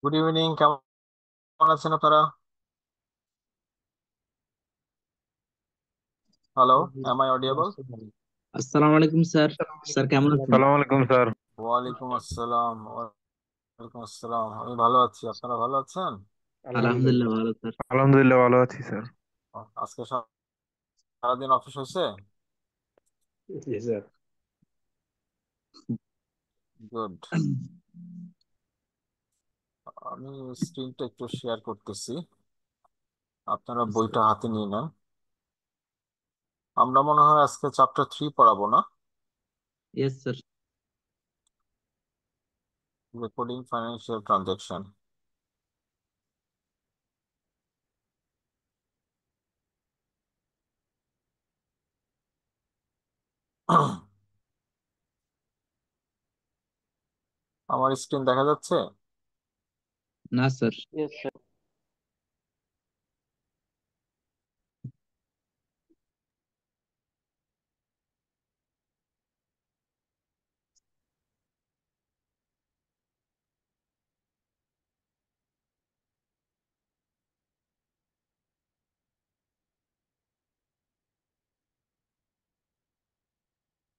Good evening, কেমন আছেন আপনারা? Hello, am I audible? আসসালামু আলাইকুম স্যার। স্যার কেমন আছেন? সালাম আলাইকুম স্যার। ওয়ালাইকুম আসসালাম। ওয়ালাইকুম আসসালাম। আমি ভালো আছি, আপনারা ভালো আছেন? আলহামদুলিল্লাহ আলহামদুলিল্লাহ। ভালো স্যার। আলহামদুলিল্লাহ ভালো আছি স্যার। আজকে সারাদিন অফিস হয়েছে? জি স্যার। গুড। আমি স্ক্রিনটা একটু শেয়ার করতেছি, আপনারা বইটা হাতে নিয়ে নেন। আমরা মনে হয় আজকে চ্যাপ্টার 3 পড়াবো না? Yes sir. Recording financial transaction. আমার স্ক্রিন দেখা যাচ্ছে? না স্যার। Yes, sir.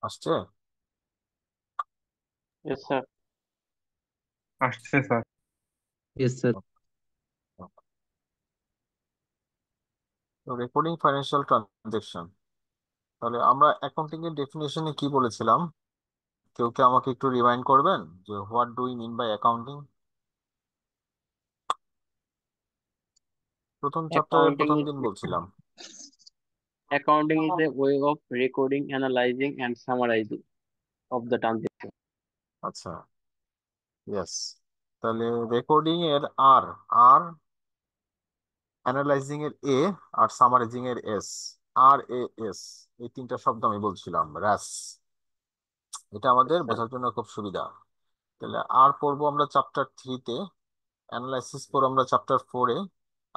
আসছে? Yes, sir. আসছে sir. Yes sir. Recording financial transaction, তাহলে আমরা অ্যাকাউন্টিং এর ডেফিনেশনে কি বলেছিলাম? কেউ কি আমাকে একটু রিমাইন্ড করবেন যে what do you mean by accounting? প্রথম চ্যাপ্টারের Accounting প্রথম is দিন বলছিলাম। accounting is a way of recording, analyzing, and summarizing of the transaction. আচ্ছা, ইয়েস। তাহলে রেকর্ডিং এর আর, আর অ্যানালাইজিং এর এ, আর সামারাইজিং এর এস। আর এ এস, এই তিনটা শব্দ আমি বলছিলাম, র্যাস। এটা Yes, আমাদের sir. বোঝার জন্য খুব সুবিধা। তাহলে আর পড়বো আমরা চ্যাপ্টার 3-তে, অ্যানালাইসিস পড়বো আমরা চ্যাপ্টার 4-এ,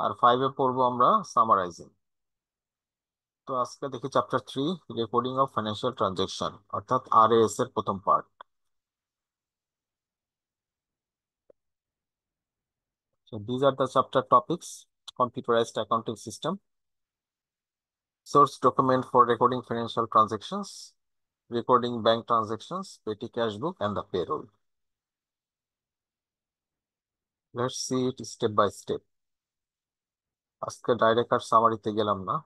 আর 5-এ পড়বো আমরা সামারাইজিং। তো আজকে দেখি chapter 3, recording of financial transaction, অর্থাৎ আর এস এর প্রথম part. So these are the chapter topics: computerized accounting system, source document for recording financial transactions, recording bank transactions, petty cash book, and the payroll. Let's see it step by step. আজকে direct আর সামারিতে গেলাম না।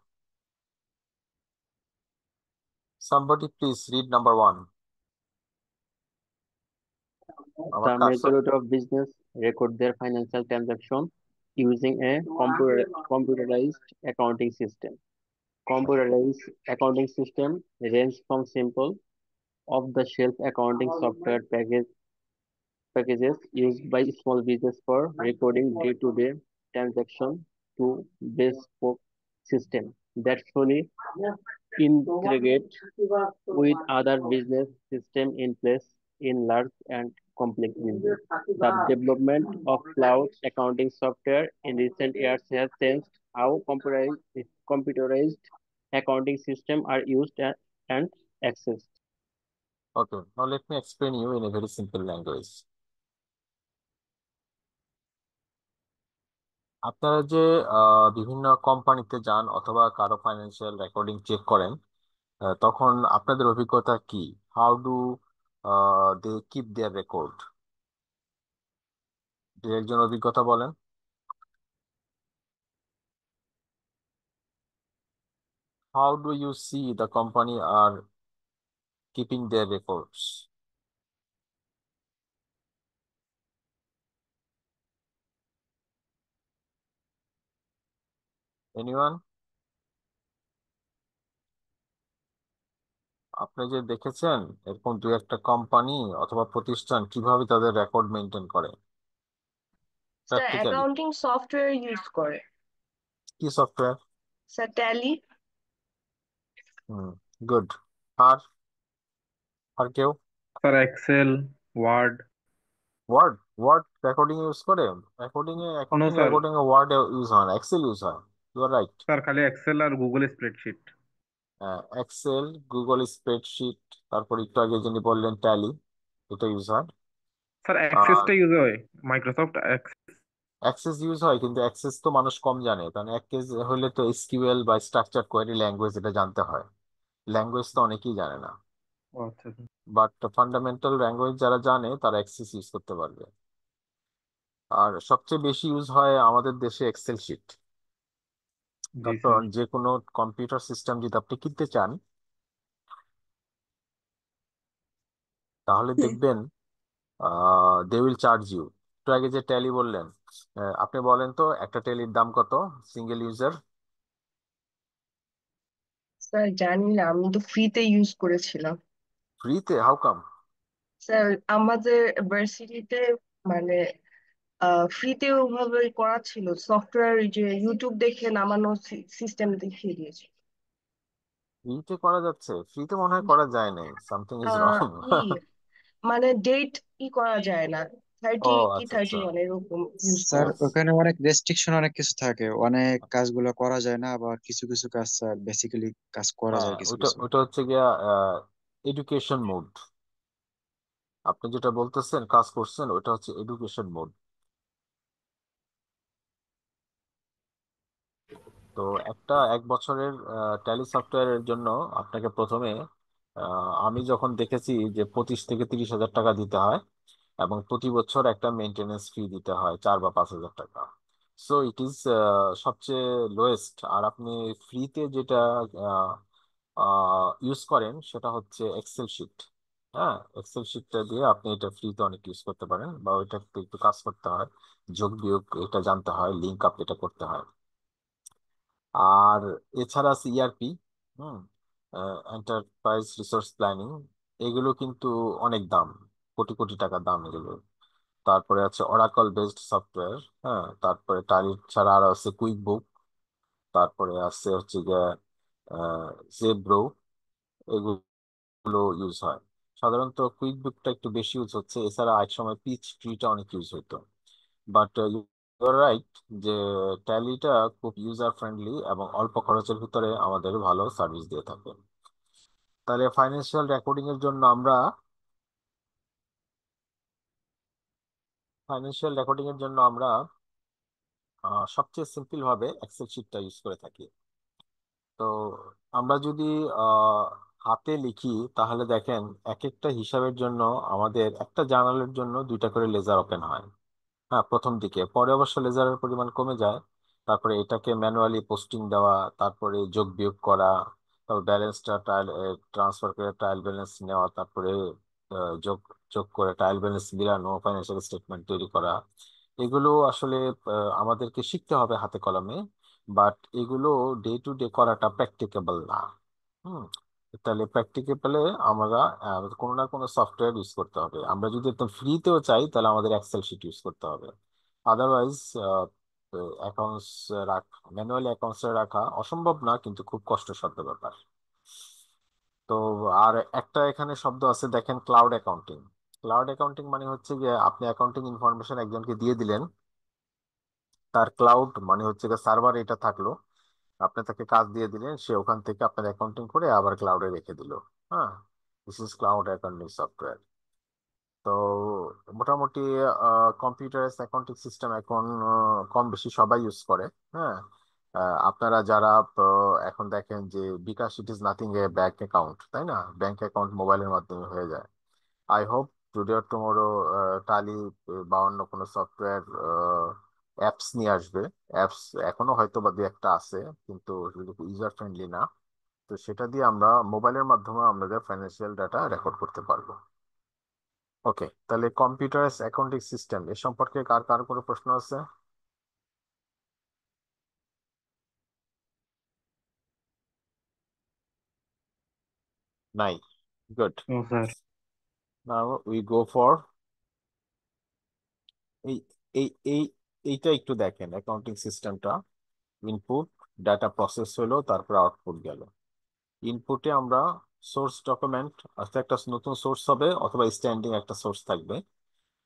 Somebody please read number 1. আমার The cursor. majority of business record their financial transaction using a computerized accounting system. Computerized accounting system range from simple off-the-shelf accounting software packages used by small business for recording day-to-day transactions to bespoke system that fully integrate with other business system in place in large and complex business. The development of cloud accounting software in recent years has changed how computerized accounting systems are used and accessed. Okay, now let me explain you in a very simple language. আপনারা যে বিভিন্ন কোম্পানিতে যান অথবা কারো financial recording check করেন, তখন আপনাদের অভিজ্ঞতা কি? How do they keep their record? দু একজন অভিজ্ঞতা বলেন। How do you see the company are keeping their records? Anyone? আপনি যে দেখেছেন এরকম দু একটা কোম্পানি অথবা প্রতিষ্ঠান কিভাবে তাদের রেকর্ড মেনটেন করে sir practically? Accounting software use করে। কি software? Sir Tally. Hmm, good. আর আর কেউ? Sir Excel, Word. Word? Word recording use করে? রেকর্ডিং এ, নো অ্যাকাউন্টিং স্যার। রেকর্ডিং এ ওয়ার্ড ইউজ হয় না, এক্সেল ইউজ হয়। You are right. স্যার খালি এক্সেল আর Google spreadsheet. Excel, Google spreadsheet, তারপর একটু আগে যিনি বললেন ট্যালি, এটা ইউজ হয়। স্যার আর অ্যাক্সেসটা ইউজ হয়, মাইক্রোসফট অ্যাক্সেস ইউজ হয়, কিন্তু অ্যাক্সেস তো মানুষ কম জানে, কারণ অ্যাক্সেস হলে তো এসকিউএল বা স্ট্রাকচার কোয়েরি ল্যাঙ্গুয়েজ এটা জানতে হয়। ল্যাঙ্গুয়েজ তো অনেকেই জানে না, আচ্ছা স্যার। বাট ফান্ডামেন্টাল ল্যাঙ্গুয়েজ যারা জানে তারা অ্যাক্সেস ইউজ করতে পারবে। আর সবচেয়ে বেশি ইউজ হয় আমাদের দেশে এক্সেল শিট। জি কারণ স্যার। যে কোনো কম্পিউটার সিস্টেম যদি আপনি কিনতে চান তাহলে দেখবেন দে উইল চার্জ ইউ। একটু আগে যে ট্যালি বললেন, আপনি বলেন তো একটা ট্যালির দাম কত সিঙ্গেল ইউজার? স্যার জানি না, আমি তো ফ্রিতে ইউজ করেছিলাম। ফ্রিতে? How come? স্যার আমাদের ভার্সিটিতে মানে ফ্রিতে ওভাবে করা ছিল, সফটওয়্যার যে ইউটিউব দেখে নামানো সিস্টেম দেখিয়ে দিয়েছে। ফ্রিতে করা যাচ্ছে? ফ্রিতে মনে হয় করা যায় নাই, সামথিং ইজ আহ রং। ই মানে ডেট করা যায় না, ও 30 কি আচ্ছা আচ্ছা। 31 এরকম ইউজ স্যার করা। ওখানে অনেক রেস্ট্রিকশন অনেক কিছু থাকে, অনেক কাজগুলো করা যায় না, আবার কিছু কিছু কাজ স্যার বেসিক্যালি কাজ করা হ্যাঁ, যায় কিছু ওইটা কিছু। ওইটা হচ্ছে গিয়া এডুকেশন মোড। আপনি যেটা বলতেছেন কাজ করছেন ওইটা হচ্ছে এডুকেশন মোড। তো একটা 1 বছরের ট্যালি সফটওয়্যারের জন্য আপনাকে প্রথমে আমি যখন দেখেছি যে 25 থেকে 30 হাজার টাকা দিতে হয়, এবং প্রতি বছর একটা মেনটেনেন্স ফি দিতে হয় 4 বা 5 হাজার টাকা। সো ইট ইজ সবচেয়ে লোয়েস্ট। আর আপনি ফ্রিতে যেটা ইউজ করেন সেটা হচ্ছে এক্সেল শিট। হ্যাঁ, এক্সেল শিটটা দিয়ে আপনি এটা ফ্রিতে অনেক ইউজ করতে পারেন, বা ওইটা একটু কাজ করতে হয়, যোগ বিয়োগ এটা জানতে হয়, লিঙ্ক আপ এটা করতে হয়। আর এছাড়া আছে ইআরপি, হুম, এন্টারপ্রাইজ রিসোর্স প্ল্যানিং। এগুলো কিন্তু অনেক দাম, কোটি কোটি টাকা দাম এগুলো। তারপরে আছে অরাকল বেসড সফটওয়্যার। হ্যাঁ, তারপরে টালি ছাড়া আরো আছে কুইক বুক। তারপরে আছে হচ্ছে গিয়ে জেব্রো। এগুলো ইউজ হয় সাধারণত। কুইক বুকটা একটু বেশি ইউজ হচ্ছে, এছাড়া এক সময় পিচ ট্রিটা অনেক ইউজ হতো। বাট ইউর রাইট যে ট্যালিটা খুব ইউজার ফ্রেন্ডলি এবং অল্প খরচের ভিতরে আমাদের ভালো সার্ভিস দিয়ে থাকে। তাহলে ফাইন্যান্সিয়াল রেকর্ডিং এর জন্য আমরা সবচেয়ে সিম্পল ভাবে এক্সেল শিটটা ইউজ করে থাকি। তো আমরা যদি আহ, হাতে লিখি তাহলে দেখেন এক একটা হিসাবের জন্য আমাদের একটা জার্নালের জন্য 2টা করে লেজার ওপেন হয়। হ্যাঁ, প্রথম দিকে, পরে অবশ্য লেজারের পরিমাণ কমে যায়। তারপরে এটাকে ম্যানুয়ালি পোস্টিং দেওয়া, তারপরে যোগ বিয়োগ করা, তারপর ব্যালেন্সটা ট্রায়াল ট্রান্সফার করে ট্রায়াল ব্যালেন্স নেওয়া, তারপরে যোগ যোগ করে ট্রায়াল ব্যালেন্স মিলানো, ফাইন্যান্সিয়াল স্টেটমেন্ট তৈরি করা। এগুলো আসলে আমাদেরকে শিখতে হবে হাতে কলমে, বাট এগুলো ডে টু ডে করাটা প্র্যাকটিকেবল না। হুম। তাহলে প্র্যাকটিক্যালি আমরা কোনো না কোনো সফটওয়্যার ইউজ করতে হবে। আমরা যদি একদম ফ্রিতেও চাই তাহলে আমাদের এক্সেল শিট ইউজ করতে হবে। আদারওয়াইজ অ্যাকাউন্টস রাখা, ম্যানুয়ালি অ্যাকাউন্টস রাখা অসম্ভব না, কিন্তু খুব কষ্টসাধ্য ব্যাপার। তো আর একটা এখানে শব্দ আছে দেখেন, ক্লাউড অ্যাকাউন্টিং। ক্লাউড অ্যাকাউন্টিং মানে হচ্ছে যে আপনি অ্যাকাউন্টিং ইনফরমেশন একজনকে দিয়ে দিলেন, তার ক্লাউড মানে হচ্ছে সার্ভার এটা থাকলো, আপনি তাকে কাজ দিয়ে দিলেন, সে ওখান থেকে আপনার অ্যাকাউন্টিং করে আবার ক্লাউডে রেখে দিল। হ্যাঁ, this is cloud accounting software. তো মোটামুটি কম্পিউটারাইজ অ্যাকাউন্টিং সিস্টেম এখন কম বেশি সবাই ইউজ করে। হ্যাঁ, আপনারা যারা এখন দেখেন যে bKash it is nothing a bank account, তাই না? ব্যাংক অ্যাকাউন্ট মোবাইলের মাধ্যমে হয়ে যায়। I hope today or tomorrow Tally বা অন্য কোনো সফটওয়্যার অ্যাপস নিয়ে আসবে। অ্যাপস এখনো হয়তো বা 2 একটা আছে, কিন্তু ইউজার ফ্রেন্ডলি না। তো সেটা দিয়ে আমরা মোবাইলের মাধ্যমে আমাদের ফাইন্যান্সিয়াল ডাটা রেকর্ড করতে পারবো। ওকে, তাহলে কম্পিউটারাইজ অ্যাকাউন্টিং সিস্টেম এ সম্পর্কে কার কার কোনো প্রশ্ন আছে? নাই? গুড। ও sir. Now we go for এই এই এই এইটা একটু দেখেন অ্যাকাউন্টিং সিস্টেমটা। ইনপুট, ডাটা প্রসেস হলো, তারপর আউটপুট গেল। ইনপুটে আমরা সোর্স ডকুমেন্ট, অর্থাৎ একটা নতুন সোর্স হবে অথবা স্ট্যান্ডিং একটা সোর্স থাকবে,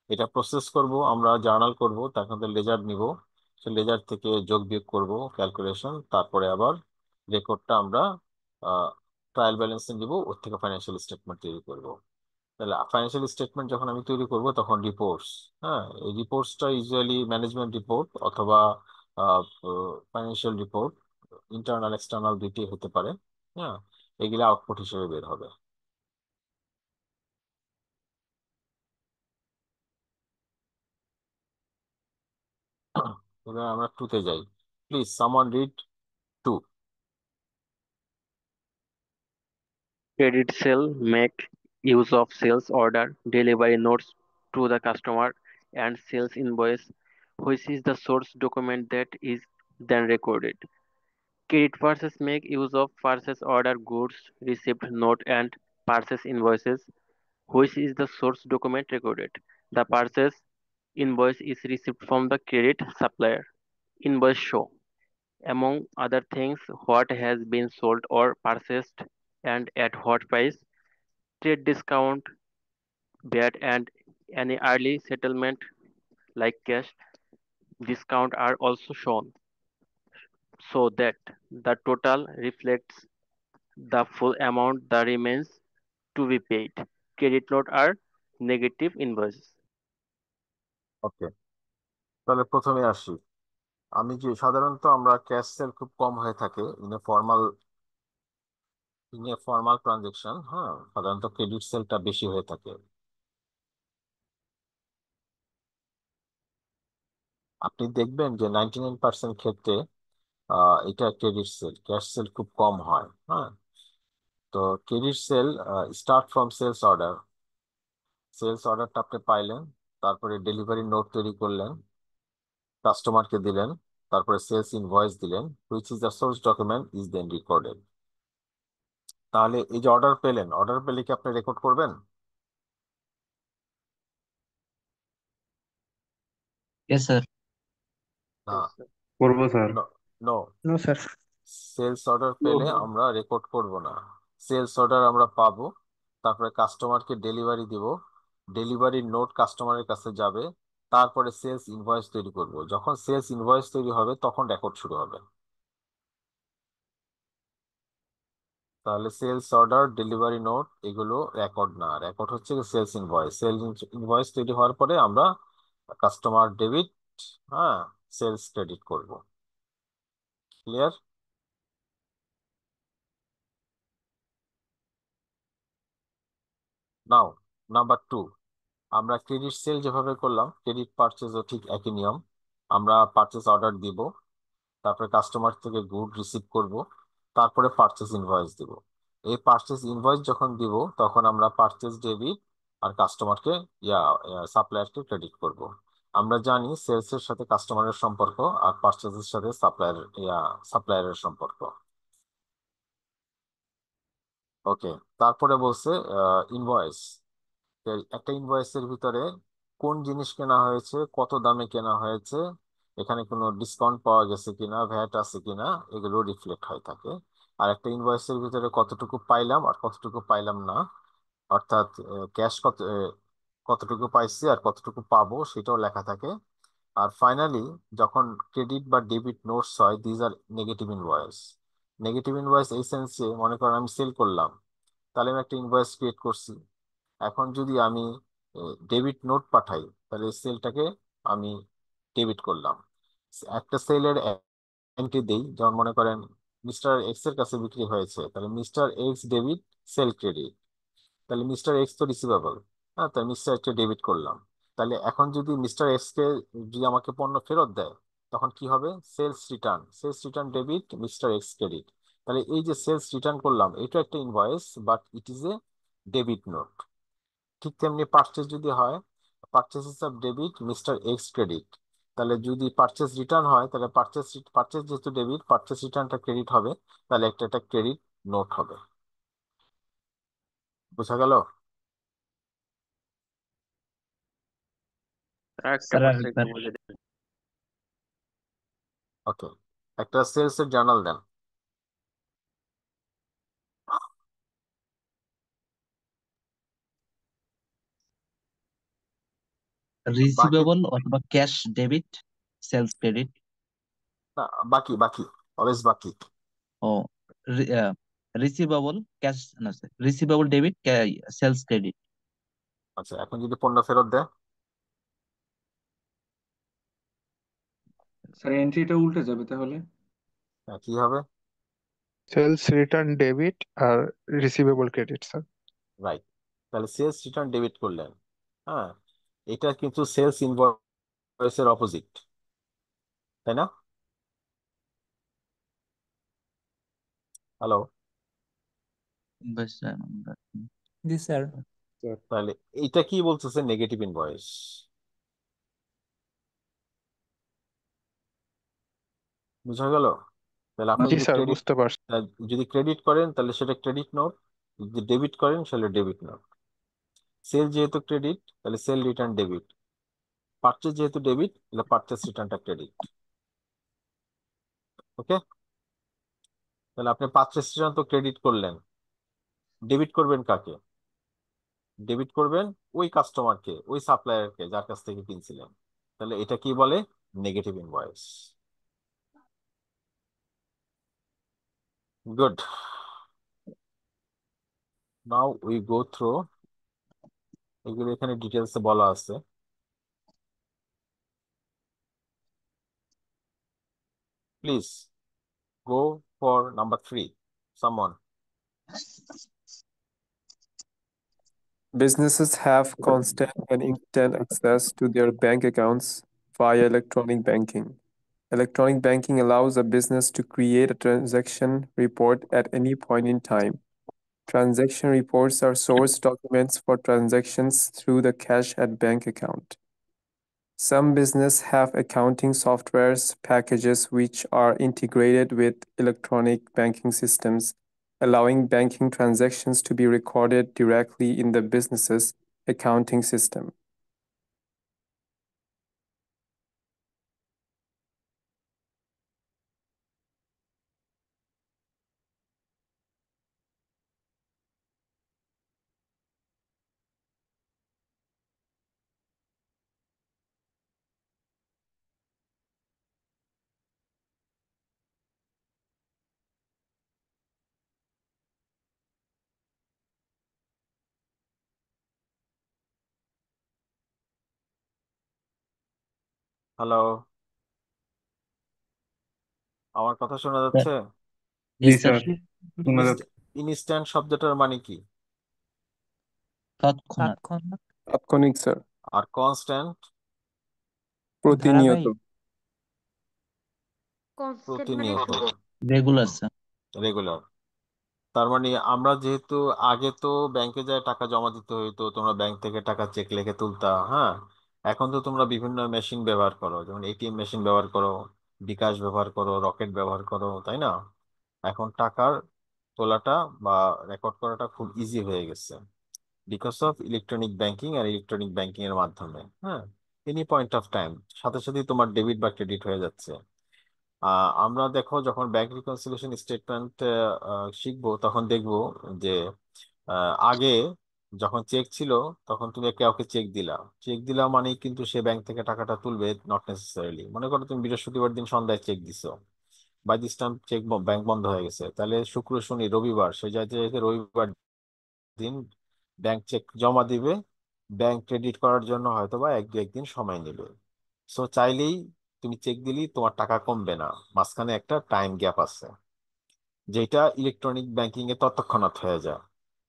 এটা প্রসেস করব, আমরা জার্নাল করব, তার মধ্যে লেজার নিব, সে লেজার থেকে যোগ বিয়োগ করব, ক্যালকুলেশন, তারপরে আবার রেকর্ডটা আমরা ট্রায়াল ব্যালেন্সে নিব, ওর থেকে ফাইন্যান্সিয়াল স্টেটমেন্ট তৈরি করব। তাহলে ফাইন্যান্সিয়াল স্টেটমেন্ট যখন আমি তৈরি করব তখন রিপোর্টস, হ্যাঁ, এই রিপোর্টসটা ইউজুয়ালি ম্যানেজমেন্ট রিপোর্ট অথবা ফাইন্যান্সিয়াল রিপোর্ট, ইন্টারনাল এক্সটার্নাল দুইটি হতে পারে। হ্যাঁ, এগুলো আউটপুট হিসেবে বের হবে। এবার আমরা টুতে যাই। Please someone read two. Credit sale make use of sales order, delivery notes to the customer, and sales invoice, which is the source document that is then recorded. Credit purchase make use of purchase order, goods, receipt note, and purchase invoices, which is the source document recorded. The purchase invoice is received from the credit supplier. Invoice show, among other things, what has been sold or purchased and at what price. Trade discount, VAT, and any early settlement like cash discount are also shown so that the total reflects the full amount that remains to be paid. Credit note are negative invoices. ওকে, তাহলে প্রথমে আসি। আমি যে সাধারণত আমরা cash sell খুব কম হয়ে থাকে ইন এ ফর্মাল ট্রানজেকশন, হ্যাঁ, সাধারণত ক্রেডিট সেলটা বেশি হয়ে থাকে। আপনি দেখবেন যে 99% ক্ষেত্রে এটা ক্রেডিট সেল, ক্যাশ সেল খুব কম হয়, হ্যাঁ। তো credit sale start from sales order. Sales অর্ডারটা আপনি পাইলেন, তারপরে ডেলিভারি নোট তৈরি করলেন, কাস্টমারকে দিলেন, তারপরে সেলস ইনভয়েস দিলেন, which is the source document is then recorded. তাহলে এই যে অর্ডার পেলেন, অর্ডার পেলে কি আপনি রেকর্ড করবেন? Yes, sir. না, Yes, sir. করবো sir. No. No sir. Sales order No, পেলে sir. আমরা রেকর্ড করব না। সেলস অর্ডার আমরা পাবো, তারপরে কাস্টমারকে ডেলিভারি দিব, ডেলিভারি নোট কাস্টমারের কাছে যাবে, তারপরে সেলস ইনভয়েস তৈরি করব। যখন সেলস ইনভয়েস তৈরি হবে তখন রেকর্ড শুরু হবে। তাহলে সেলস অর্ডার, ডেলিভারি নোট এগুলো রেকর্ড না, রেকর্ড হচ্ছে সেলস ইনভয়েস। সেলস ইনভয়েস তৈরি হওয়ার পরে আমরা কাস্টমার ডেবিট, হ্যাঁ, সেলস ক্রেডিট করব। ক্লিয়ার? নাও, নাম্বার টু। আমরা ক্রেডিট সেল যেভাবে করলাম, ক্রেডিট পারচেজও ঠিক একই নিয়ম। আমরা পারচেজ অর্ডার দিব, তারপরে কাস্টমার থেকে গুড রিসিভ করব, তারপরে পারচেজ ইনভয়েস দিব। এই পারচেজ ইনভয়েস যখন দিব তখন আমরা পারচেজ ডেবিট আর কাস্টমারকে সাপ্লায়ারকে ক্রেডিট করব। আমরা জানি সেলস এর সাথে কাস্টমারের সম্পর্ক আর পারচেজের সাথে সাপ্লায়ারের সম্পর্ক। ওকে, তারপরে বলছে ইনভয়েস। একটা ইনভয়েসের ভিতরে কোন জিনিস কেনা হয়েছে, কত দামে কেনা হয়েছে, এখানে কোনো ডিসকাউন্ট পাওয়া গেছে কিনা, ভ্যাট আছে কিনা, এগুলো রিফ্লেক্ট হয়ে থাকে। আর একটা ইনভয়েসের ভিতরে কতটুকু পাইলাম আর কতটুকু পাইলাম না, অর্থাৎ ক্যাশ কতটুকু পাইছি আর কতটুকু পাবো সেটাও লেখা থাকে। আর ফাইনালি যখন ক্রেডিট বা ডেবিট নোটস হয়, these are negative invoice. Negative invoice এই সেন্সে, মনে করেন আমি সেল করলাম, তাহলে আমি একটা ইনভয়েস ক্রিয়েট করছি। এখন যদি আমি ডেবিট নোট পাঠাই, তাহলে সেলটাকে আমি ডেবিট করলাম। একটা সেলের এন্ট্রি দেই, যেমন মনে করেন মিস্টার এক্স এর কাছে বিক্রি হয়েছে, তাহলে mister X debit, sale credit. তাহলে মিস্টার এক্স তো রিসিভেবল, হ্যাঁ, তাহলে মিস্টার এক্স ডেবিট করলাম। তাহলে এখন যদি মিস্টার এক্স কে যদি আমাকে পণ্য ফেরত দেয়, তখন কি হবে? Sales return, sales return debit, mister X credit. তাহলে এই যে সেলস রিটার্ন করলাম, এটা একটা invoice, but it is a debit note. ঠিক তেমনি পারচেজ যদি হয়, পারচেজ হিসাব ডেবিট, মিস্টার এক্স ক্রেডিট। তাহলে যদি পারচেজ রিটার্ন হয়, তাহলে পারচেজ যেহেতু ডেবিট, পারচেজ রিটার্নটা ক্রেডিট হবে, তাহলে একটা ক্রেডিট নোট হবে। বুঝা গেল? আরেকটা স্যার পার্সে একটু আরেকবার। বলে দেন। ওকে, একটা সেলস এর জার্নাল দেন। বাকি, রিসিভেবল অথবা ক্যাশ ডেবিট, সেলস ক্রেডিট। না, বাকি বাকি, অলওয়েজ বাকি। ও, রিসিভেবল ক্যাশ, না sir, receivable debit, sales credit. আচ্ছা, এখন যদি পণ্য ফেরত দেয়? স্যার এন্ট্রিটা উল্টে যাবে তাহলে। কি হবে? সেলস রিটার্ন ডেবিট আর রিসিভেবল ক্রেডিট স্যার। রাইট। তাহলে সেলস রিটার্ন ডেবিট করলেন, হ্যাঁ, এটা কিন্তু সেলস ইনভয়েসের অপোজিট। তাই না? হ্যালো, জি স্যার। তাহলে এইটা কি বলতেছে? Negative invoice. বুঝা গেল? তাহলে আপনি জি যদি স্যার, ক্রেডিট বুঝতে পারছি। যদি ক্রেডিট করেন তাহলে সেটা ক্রেডিট নোট, যদি ডেবিট করেন সেটা ডেবিট নোট। সেল যেহেতু ক্রেডিট তাহলে সেল রিটার্ন ডেবিট, পারচেজ যেহেতু ডেবিট তাহলে পারচেজ রিটার্নটা ক্রেডিট। ওকে, তাহলে আপনি পারচেজ রিটার্ন তো ক্রেডিট করলেন, ডেবিট করবেন কাকে? ডেবিট করবেন ওই কাস্টমারকে, ওই সাপ্লায়ারকে যার কাছ থেকে কিনছিলেন। তাহলে এটা কি বলে? Negative invoice. Good, now we go through, এগুলো এখানে ডিটেলসে বলা আছে। Please go for number 3, someone. Businesses have constant and instant access to their bank accounts via electronic banking. Electronic banking allows a business to create a transaction report at any point in time. Transaction reports are source documents for transactions through the cash at bank account. Some business have accounting softwares packages which are integrated with electronic banking systems, allowing banking transactions to be recorded directly in the business's accounting system. Hello, আমার কথা শোনা যাচ্ছে? জি জি sir. Sir, শোনা যাচ্ছে। Instant শব্দটার মানে কি? তৎক্ষণাৎ। তৎক্ষণাৎ। তাৎক্ষণিক স্যার, আর কনস্ট্যান্ট? প্রতিনিয়ত। ধারাবাহিক। কনস্ট্যান্ট মানে প্রতিনিয়ত, কি? Regular sir. রেগুলার। তার মানে আমরা যেহেতু আগে তো ব্যাংকে যায় টাকা জমা দিতে হইতো, তোমরা ব্যাংক থেকে টাকা চেক লিখে তুলতা, হ্যাঁ। এখন তো তোমরা বিভিন্ন মেশিন ব্যবহার করো, যেমন এটিএম মেশিন ব্যবহার করো, বিকাশ ব্যবহার করো, রকেট ব্যবহার করো, তাই না? এখন টাকার তোলাটা বা রেকর্ড করাটা খুব ইজি হয়ে গেছে বিকজ অফ ইলেকট্রনিক ব্যাংকিং আর ইলেকট্রনিক ব্যাংকিং এর মাধ্যমে, হ্যাঁ। এনি পয়েন্ট অফ টাইম সাথে সাথে তোমার ডেবিট বা ক্রেডিট হয়ে যাচ্ছে। আমরা দেখো যখন ব্যাংক রিকনসিলিয়েশন স্টেটমেন্ট শিখবো তখন দেখবো যে আগে যখন চেক ছিল তখন তুমি কাউকে চেক দিলা, চেক দিলা মানেই কিন্তু সে ব্যাংক থেকে টাকাটা তুলবে নট নেসেসারিলি। মনে করো তুমি বৃহস্পতিবার দিন সন্ধ্যায় চেক দিছো, by this time cheque bank বন্ধ হয়ে গেছে, তাহলে শুক্র শনি রবিবার সে যাইতে যাইতে রবিবার দিন ব্যাংক চেক জমা দিবে। ব্যাংক ক্রেডিট করার জন্য হয়তো বা 1-2 দিন সময় নেবে। সো চাইলেই তুমি চেক দিলেই তোমার টাকা কমবে না, মাঝখানে একটা টাইম গ্যাপ আছে যেটা ইলেকট্রনিক ব্যাংকিং এ তৎক্ষণাৎ হয়ে যায়,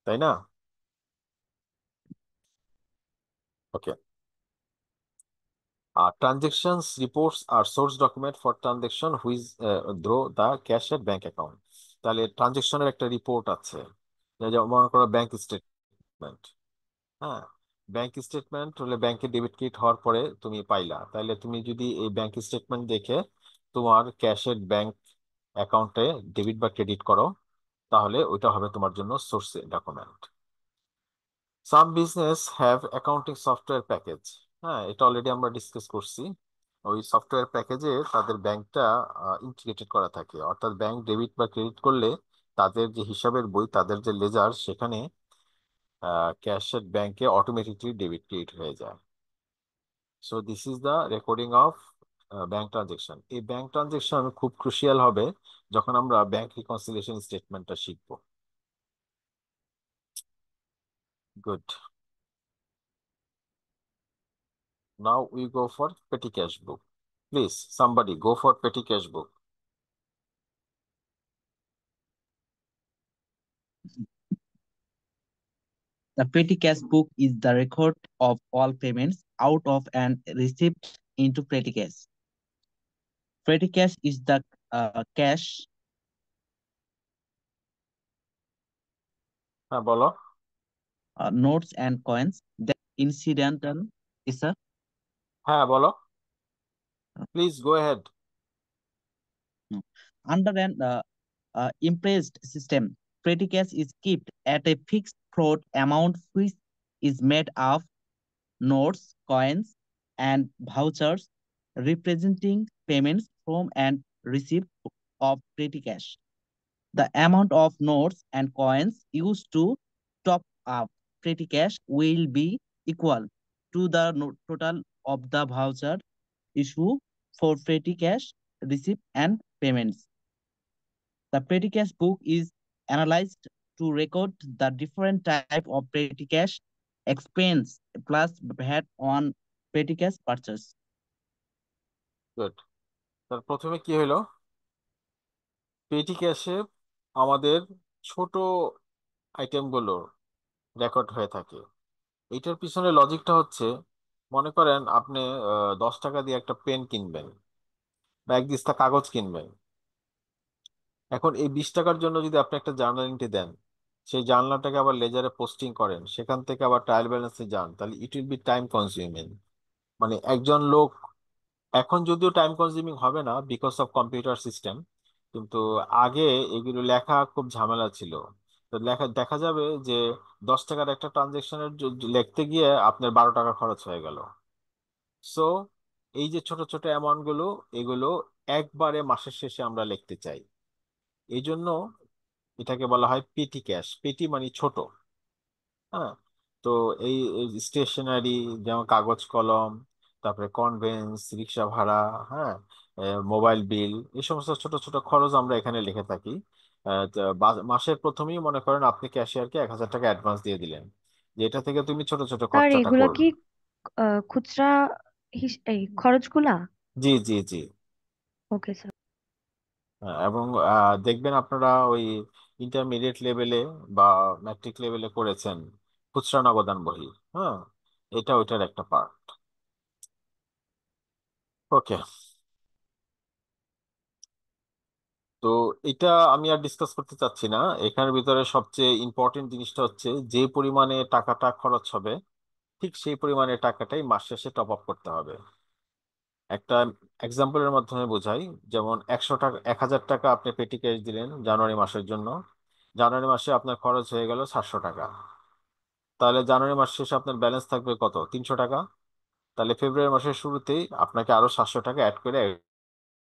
তাই না? ওকে, transactions reports are source document for transaction which through the cash at bank account। তাহলে ট্রানজেকশনের একটা রিপোর্ট আছে, যেমন মনে করো ব্যাংক স্টেটমেন্ট, হ্যাঁ। ব্যাংক স্টেটমেন্ট হলে ব্যাংকে ডেবিট ক্রেডিট হওয়ার পরে তুমি পাইলা, তাহলে তুমি যদি এই ব্যাংক স্টেটমেন্ট দেখে তোমার ক্যাশের ব্যাংক অ্যাকাউন্টে ডেবিট বা ক্রেডিট করো, তাহলে ওইটা হবে তোমার জন্য source document. Some business have accounting software package, হ্যাঁ, এটা অলরেডি আমরা ডিসকাস করছি। ওই সফটওয়্যার প্যাকেজে তাদের ব্যাংকটা ইন্টিগ্রেটেড করা থাকে, অর্থাৎ ব্যাংক ডেবিট বা ক্রেডিট করলে তাদের যে হিসাবের বই, তাদের যে লেজার, সেখানে ক্যাশের ব্যাংকে অটোমেটিকলি ডেবিট ক্রেডিট হয়ে যায়। So this is the recording of bank transaction. এই ব্যাংক ট্রানজেকশন খুব ক্রুশিয়াল হবে যখন আমরা ব্যাংক রিকনসিলিয়েশন স্টেটমেন্টটা শিখব। Good, now we go for petty cash book. Please, somebody go for petty cash book. The petty cash book is the record of all payments out of and received into petty cash. Petty cash is the cash, হ্যাঁ বলো। notes and coins that incidental is a হ্যাঁ বলো, please go head. under an impressed system. Petty cash is kept at a fixed float amount which is made of notes, coins, and vouchers representing payments from and receipt of petty cash. The amount of notes and coins used to top up petty cash will be equal to the total of the voucher issue for petty cash receipt and payments. The petty cash book is analyzed to record the different type of petty cash expense plus VAT on petty cash purchase. Good. তার প্রথমে কি হলো, পেটি ক্যাশে আমাদের ছোট আইটেমগুলো record হয়ে থাকে। এটার পিছনে লজিকটা হচ্ছে, মনে করেন আপনি 10 টাকা দিয়ে একটা পেন কিনবেন বা এক দিস্তা কাগজ কিনবেন। এখন এই 20 টাকার জন্য যদি আপনি একটা জার্নাল এন্ট্রি দেন, সেই জার্নালটাকে আবার লেজারে পোস্টিং করেন, সেখান থেকে আবার ট্রায়াল ব্যালেন্সে যান, তাহলে ইট উইল বি টাইম কনজিউমিং। মানে একজন লোক, এখন যদিও টাইম কনজিউমিং হবে না বিকজ অফ কম্পিউটার সিস্টেম, কিন্তু আগে এগুলো লেখা খুব ঝামেলা ছিল। তো লেখা দেখা যাবে যে 10 টাকার একটা ট্রানজেকশনের লিখতে গিয়ে আপনার 12 টাকা খরচ হয়ে গেল। সো এই যে ছোট ছোট অ্যামাউন্ট গুলো, এগুলো একবারে মাসের শেষে আমরা লিখতে চাই। এই জন্য এটাকে বলা হয় পেটি ক্যাশ। পেটি মানে ছোট। হ্যাঁ। তো এই স্টেশনারি, যেমন কাগজ কলম, তারপরে কনভেন্স, রিক্সা ভাড়া, হ্যাঁ, মোবাইল বিল, এই সমস্ত ছোট ছোট খরচ আমরা এখানে লিখে থাকি। তো মাসের প্রথমেই মনে করেন আপনি ক্যাশিয়ারকে 1,000 টাকা অ্যাডভান্স দিয়ে দিলেন, যে এটা থেকে তুমি ছোট ছোট স্যার খরচাটা এগুলা করবে। কি খুচরা এই খরচগুলা? জি জি জি। Okay sir. এবং দেখবেন আপনারা ওই ইন্টারমিডিয়েট লেভেলে বা ম্যাট্রিক লেভেলে করেছেন খুচরা নগদান বহি। হ্যাঁ, এটা ওইটার একটা পার্ট। ওকে। তো এটা আমি আর ডিসকাস করতে চাচ্ছি না। এখানের ভিতরে সবচেয়ে ইম্পর্টেন্ট জিনিসটা হচ্ছে, যে পরিমাণে টাকাটা খরচ হবে ঠিক সেই পরিমাণে টাকাটাই মাস শেষে টপ আপ করতে হবে। একটা এক্সাম্পলের মাধ্যমে বোঝাই, যেমন 100 টাকা, 1,000 টাকা আপনি পেটি ক্যাশ দিলেন জানুয়ারি মাসের জন্য। জানুয়ারি মাসে আপনার খরচ হয়ে গেল 700 টাকা। তাহলে জানুয়ারি মাস শেষে আপনার ব্যালেন্স থাকবে কত? 300 টাকা। তাহলে ফেব্রুয়ারি মাসের শুরুতেই আপনাকে আরো 700 টাকা অ্যাড করে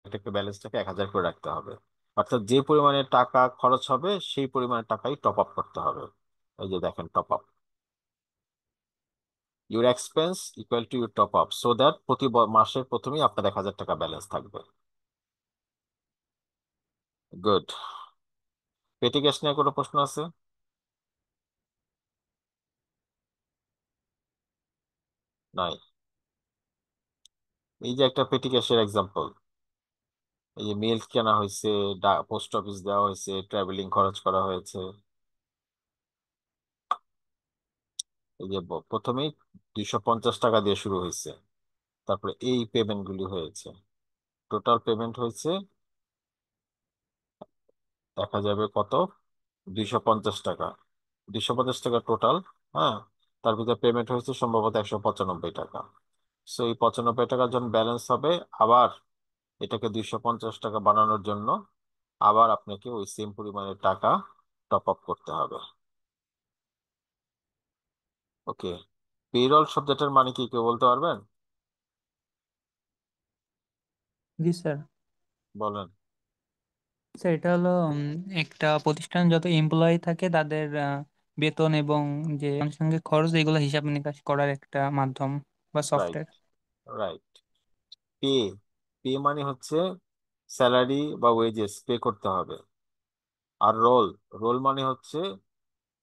এটাকে, ব্যালেন্সটাকে 1,000 করে রাখতে হবে। অর্থাৎ যে পরিমাণে টাকা খরচ হবে সেই পরিমাণে টাকাই টপ আপ করতে হবে। এই যে দেখেন, top up, your expense equal to your top up, so that প্রতি মাসের প্রথমেই আপনার 1,000 টাকা ব্যালেন্স থাকবে। গুড। পেটি ক্যাশ নিয়ে কোনো প্রশ্ন আছে? নাই। এই যে একটা পেটি ক্যাশের এক্সাম্পল, এই যে মিল্ক কেনা হয়েছে, পোস্ট অফিস দেওয়া হয়েছে, ট্রাভেলিং খরচ করা হয়েছে। এই যে প্রথমেই 250 টাকা দিয়ে শুরু হয়েছে, তারপরে এই পেমেন্ট গুলি হয়েছে, টোটাল পেমেন্ট হয়েছে, দেখা যাবে কত, 250 টাকা। 250 টাকা টোটাল। হ্যাঁ। তার ভিতরে পেমেন্ট হয়েছে সম্ভবত 195 টাকা। সো এই 95 টাকার জন্য ব্যালেন্স হবে। আবার এটাকে 250 টাকা বানানোর জন্য আবার আপনাকে ওই সেম পরিমাণের টাকা টপ আপ করতে হবে। ওকে। পেরোল শব্দটার মানে কি কেউ বলতে পারবেন? জি স্যার। বলেন। স্যার এটা হলো একটা প্রতিষ্ঠান যত এমপ্লয়ি থাকে তাদের বেতন এবং যে আনুষঙ্গিক খরচ এগুলো হিসাব নিকাশ করার একটা মাধ্যম বা right, software. Right. Pay, pay মানে হচ্ছে স্যালারি বা ওয়েজেস পে করতে হবে। আর রোল, রোল মানে হচ্ছে,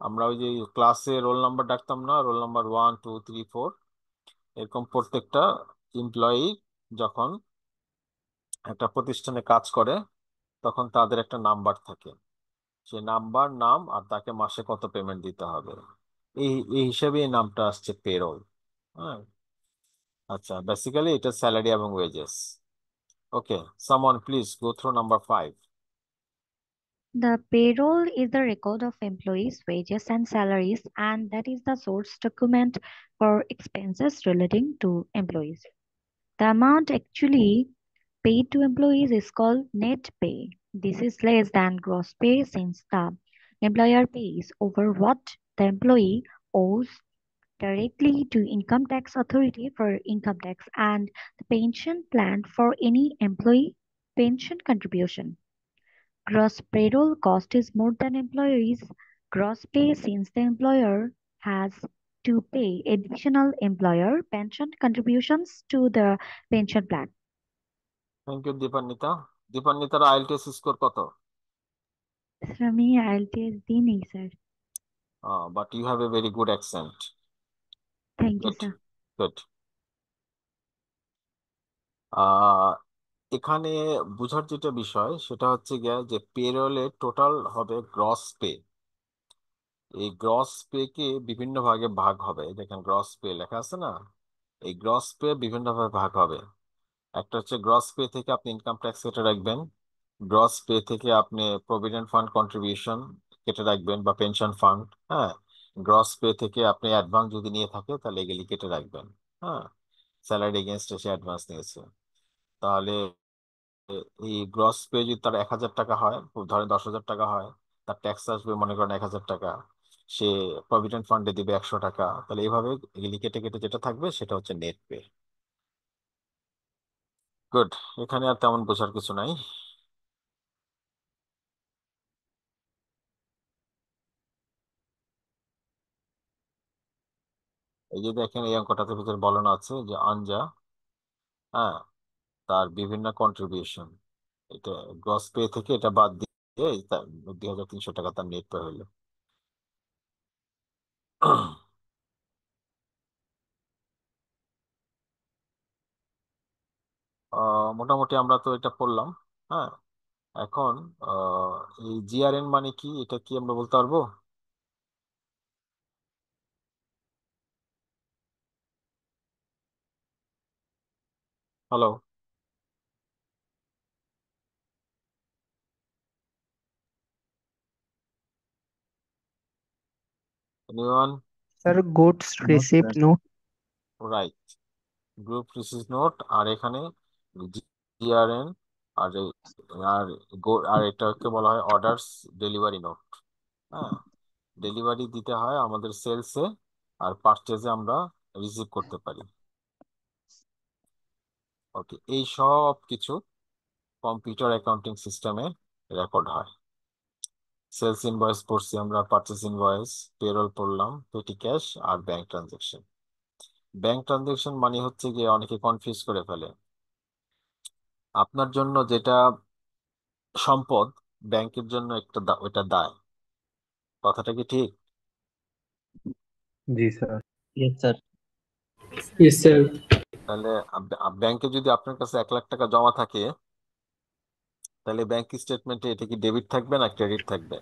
আমরা ওই যে ক্লাসে রোল নাম্বার ডাকতাম না, রোল নাম্বার 1 2 3 4, এরকম প্রত্যেকটা এমপ্লয়ি যখন একটা প্রতিষ্ঠানে কাজ করে তখন তাদের একটা নাম্বার থাকে। সেই নাম্বার, নাম, আর তাকে মাসে কত পেমেন্ট দিতে হবে, এই এই হিসেবে এই নামটা আসছে পেরোল। হ্যাঁ। আচ্ছা, বেসিক্যালি এটা স্যালারি এবং wages. Okay, someone please go through number 5. The payroll is the record of employees' wages and salaries, and that is the source document for expenses relating to employees. The amount actually paid to employees is called net pay. This is less than gross pay since the employer pays over what the employee owes directly to income tax authority for income tax and the pension plan for any employee pension contribution. Gross payroll cost is more than employees' gross pay since the employer has to pay additional employer pension contributions to the pension plan. Thank you, Deepanita. Deepanitaর IELTS score কত? Sir আমি IELTS দিই নেই sir. But you have a very good accent. Thank you Good, sir. good. আহ এখানে বুঝার যেটা বিষয় সেটা হচ্ছে গিয়া যে পেরোলে টোটাল হবে গ্রস পে। এই গ্রস পে কে বিভিন্ন ভাগে ভাগ হবে। দেখেন গ্রস পে লেখা আছে না, এই গ্রস পে বিভিন্ন ভাগে ভাগ হবে। একটা হচ্ছে গ্রস পে থেকে আপনি ইনকাম ট্যাক্স কেটে রাখবেন, গ্রস পে থেকে আপনি প্রভিডেন্ট ফান্ড কন্ট্রিবিউশন কেটে রাখবেন বা পেনশন ফান্ড। হ্যাঁ, গ্রস পে থেকে আপনি অ্যাডভান্স যদি নিয়ে থাকে তাহলে এগুলি কেটে রাখবেন। হ্যাঁ, স্যালারি এগেনস্ট সে অ্যাডভান্স নিয়েছে, তাহলে এই গ্রস পে যদি তার 1,000 টাকা হয়, ধরেন 10,000 টাকা হয়, তার ট্যাক্স আসবে মনে করেন 1,000 টাকা, সে প্রভিডেন্ট ফান্ডে দিবে 100 টাকা, তাহলে এইভাবে এগুলি কেটে কেটে যেটা থাকবে সেটা হচ্ছে নেট পে। গুড, এখানে আর তেমন বোঝার কিছু নাই। এই যে দেখেন এই অঙ্কটাতে ভিতরে বলানো আছে যে আঞ্জা, হ্যাঁ, তার বিভিন্ন কন্ট্রিবিউশন, এটা গ্রস পে থেকে এটা বাদ দিয়ে 2,300 টাকা তার নেট পে হইলো। মোটামুটি আমরা তো এটা পড়লাম। হ্যাঁ, এখন এই জিআরএন মানে কি, এটা কি আমরা বলতে পারবো? Hello, anyone? Sir, goods note receipt sir. note. Right, group receive note, আর এখানে জিআরএন, আর আর আর এটাকে বলা হয় অর্ডারস ডেলিভারি নোট। হ্যাঁ, ডেলিভারি দিতে হয় আমাদের সেলসে, আর পারচেজে আমরা রিসিভ করতে পারি। ওকে, এই সব কিছু কম্পিউটার অ্যাকাউন্টিং সিস্টেমে রেকর্ড হয়। সেলস ইনভয়েস পড়ছি আমরা, পারচেস ইনভয়েস, পেরোল পড়লাম, পেটি ক্যাশ, আর ব্যাংক ট্রানজেকশন। ব্যাংক ট্রানজেকশন মানে হচ্ছে গিয়ে অনেকে কনফিউজ করে ফেলে, আপনার জন্য যেটা সম্পদ ব্যাংকের জন্য একটা ওটা দায়। কথাটা কি ঠিক? जी sir. Yes sir. Yes, sir. তাহলে ব্যাংকে যদি আপনার কাছে 1,00,000 টাকা জমা থাকে, তাহলে ব্যাংক স্টেটমেন্টে এটা কি ডেবিট থাকবে না ক্রেডিট থাকবে?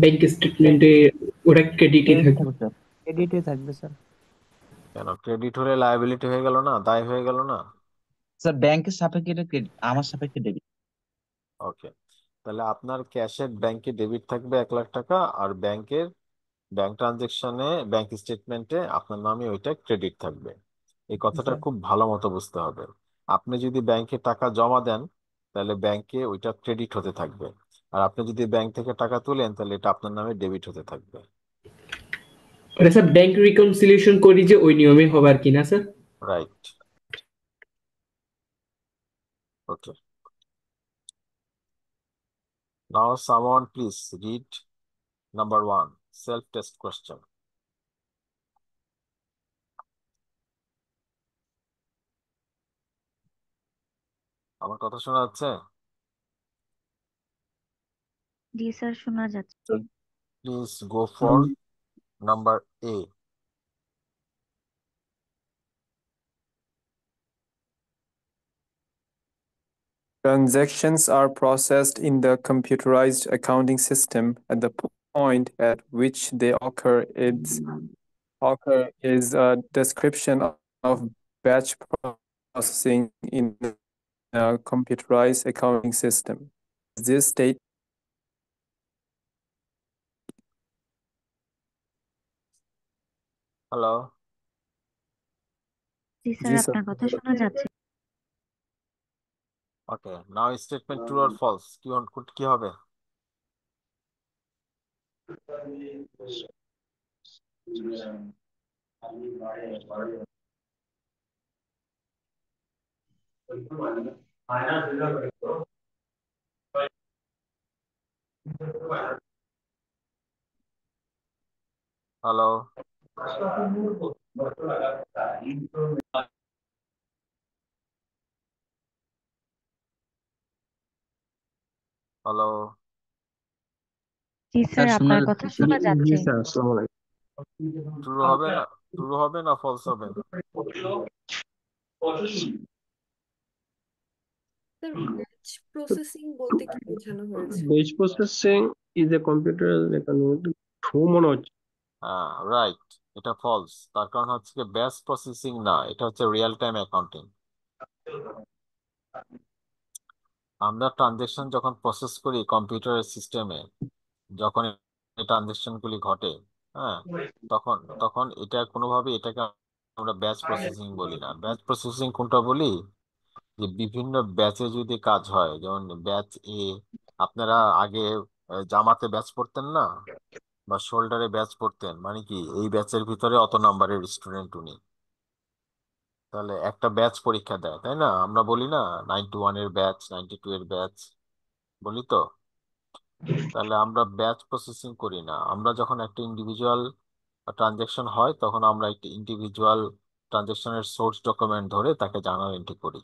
ব্যাংক স্টেটমেন্টে ওটা ক্রেডিটই ক্রেডিট থাকবে। থাকবে স্যার। ক্রেডিটে থাকবে স্যার। কেন, ক্রেডিট হলে লায়াবিলিটি হয়ে গেল না, দায় হয়ে গেল না? স্যার ব্যাংকের সাপেক্ষে এটা ক্রেডিট, আমার সাপেক্ষে ডেবিট। ওকে, তাহলে আপনার ক্যাশের ব্যাংকে ডেবিট থাকবে 1,00,000 টাকা, আর ব্যাংকের ব্যাংক ট্রানজেকশনে ব্যাংক স্টেটমেন্টে আপনার নামে ওইটা ক্রেডিট থাকবে। এই কথাটা স্যার খুব ভালো মতো বুঝতে হবে। আপনি যদি ব্যাংকে টাকা জমা দেন তাহলে ব্যাংকে ওইটা ক্রেডিট হতে থাকবে, আর আপনি যদি ব্যাংক থেকে টাকা তুলেন তাহলে এটা আপনার নামে ডেবিট হতে থাকবে। ওটা স্যার ব্যাংক রিকনসিলিয়েশন করি যে ওই নিয়মে হবে আর কি না sir? Right, okay. Now someone please read number 1, self test question. আমার কথা শোনা যাচ্ছে? জি স্যার, শোনা যাচ্ছে। Please go for number A. Transactions are processed in the computerized accounting system at the point at which they occur. Occur is a description of batch processing in a computerized accounting system. This state hello, জি sir, this আপনার কথা শোনা যাচ্ছে। ওকে, নাও statement true or false কি হবে? Hello, hello, জি sir, sir শোনা আপনার কথা যাচ্ছে। শোনা যাচ্ছে। স্যার আসসালামু আলাইকুম। ট্রু হবে না ফলস হবে? স্যার, ব্যাচ প্রসেসিং বলতে কি বোঝানো হয়েছে? Batch processing is a computer true মনে হচ্ছে। হ্যাঁ, রাইট, এটা ফলস। তার কারণ হচ্ছে কি, ব্যাচ প্রসেসিং না, এটা হচ্ছে রিয়েল টাইম অ্যাকাউন্টিং। আমরা ট্রানজেকশন যখন প্রসেস করি কম্পিউটারের সিস্টেমে, যখন এই ট্রানজেকশন গুলি ঘটে, হ্যাঁ, তখন তখন এটা কোনোভাবে এটাকে আমরা ব্যাচ প্রসেসিং বলি না। ব্যাচ প্রসেসিং কোনটা বলি? যে বিভিন্ন ব্যাচে যদি কাজ হয়, যেমন ব্যাচ এ, আপনারা আগে জামাতে ব্যাচ পড়তেন না, বা শোল্ডারে ব্যাচ পড়তেন, মানে কি এই ব্যাচের ভিতরে অত নাম্বারের স্টুডেন্ট উনি, তাহলে একটা ব্যাচ পরীক্ষা দেয়, তাই না? আমরা বলি না 91 এর ব্যাচ, 92 এর ব্যাচ, বলি তো? তাহলে আমরা ব্যাচ প্রসেসিং করি না। আমরা যখন একটা ইন্ডিভিজুয়াল ট্রানজেকশন হয়, তখন আমরা একটা ইন্ডিভিজুয়াল ট্রানজেকশনের সোর্স ডকুমেন্ট ধরে তাকে জার্নাল এন্ট্রি করি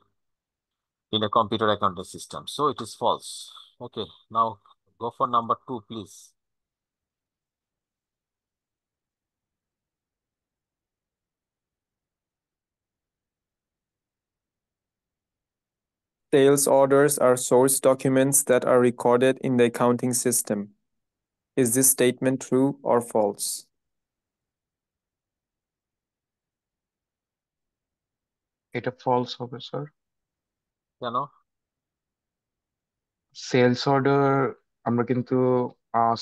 in a computer accounting system. So it is false. Okay, now go for number 2, please. sales orders are source documents that are recorded in the accounting system. Is this statement true or false? এটা false হবে sir. কেন? Sales order আমরা কিন্তু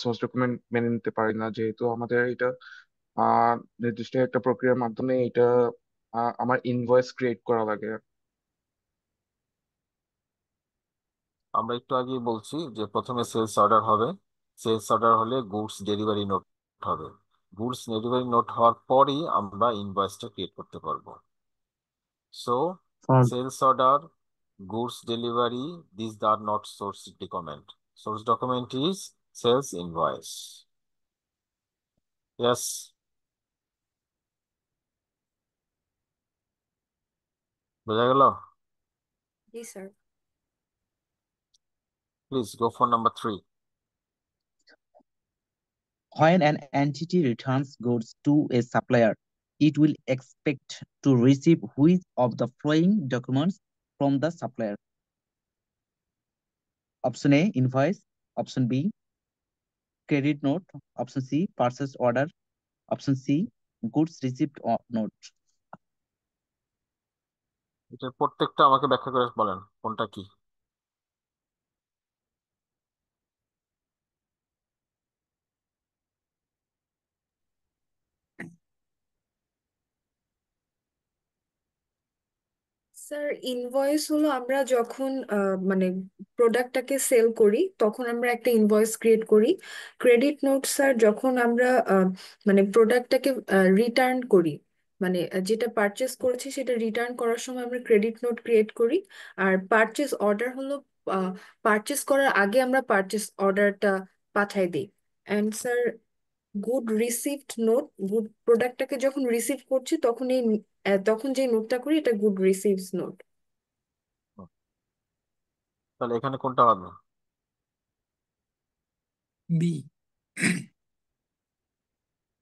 source document মেনে নিতে পারি না, যেহেতু আমাদের এটা নির্দিষ্ট একটা প্রক্রিয়ার মাধ্যমে এটা আমার ইনভয়েস ক্রিয়েট করা লাগে। আমরা একটু আগে বলছি যে প্রথমে সেলস অর্ডার হবে। সেলস অর্ডার হলে গুডস ডেলিভারি নোট হবে। গুডস ডেলিভারি নোট হওয়ার পরই আমরা ইনভয়েসটা ক্রিয়েট করতে পারবো। So sales order, goods delivery, these are not source document. Source document is sales invoice. Yes, বোঝা গেল? জি sir. Please go for number 3. When an entity returns goods to a supplier, it will expect to receive which of the following documents from the supplier? Option A, invoice. Option B, credit note. Option C, purchase order. Option C, goods receipt note. এটার প্রত্যেকটা আমাকে ব্যাখ্যা করে বলেন কোনটা কি। Sir, invoice হলো আমরা যখন মানে প্রোডাক্টটাকে সেল করি তখন আমরা একটা ইনভয়েস ক্রিয়েট করি। ক্রেডিট নোট স্যার যখন আমরা মানে প্রোডাক্টটাকে রিটার্ন করি, মানে যেটা পারচেস করেছি সেটা রিটার্ন করার সময় আমরা ক্রেডিট নোট ক্রিয়েট করি। আর পারচেস অর্ডার হলো পারচেস করার আগে আমরা পারচেস অর্ডারটা পাঠাই দিই। And sir, good received note, good প্রোডাক্টটাকে যখন রিসিভ করছি তখন তখন যে নোটটা করি এটা গুড রিসিভস নোট। তাহলে এখানে কোনটা হবে? B,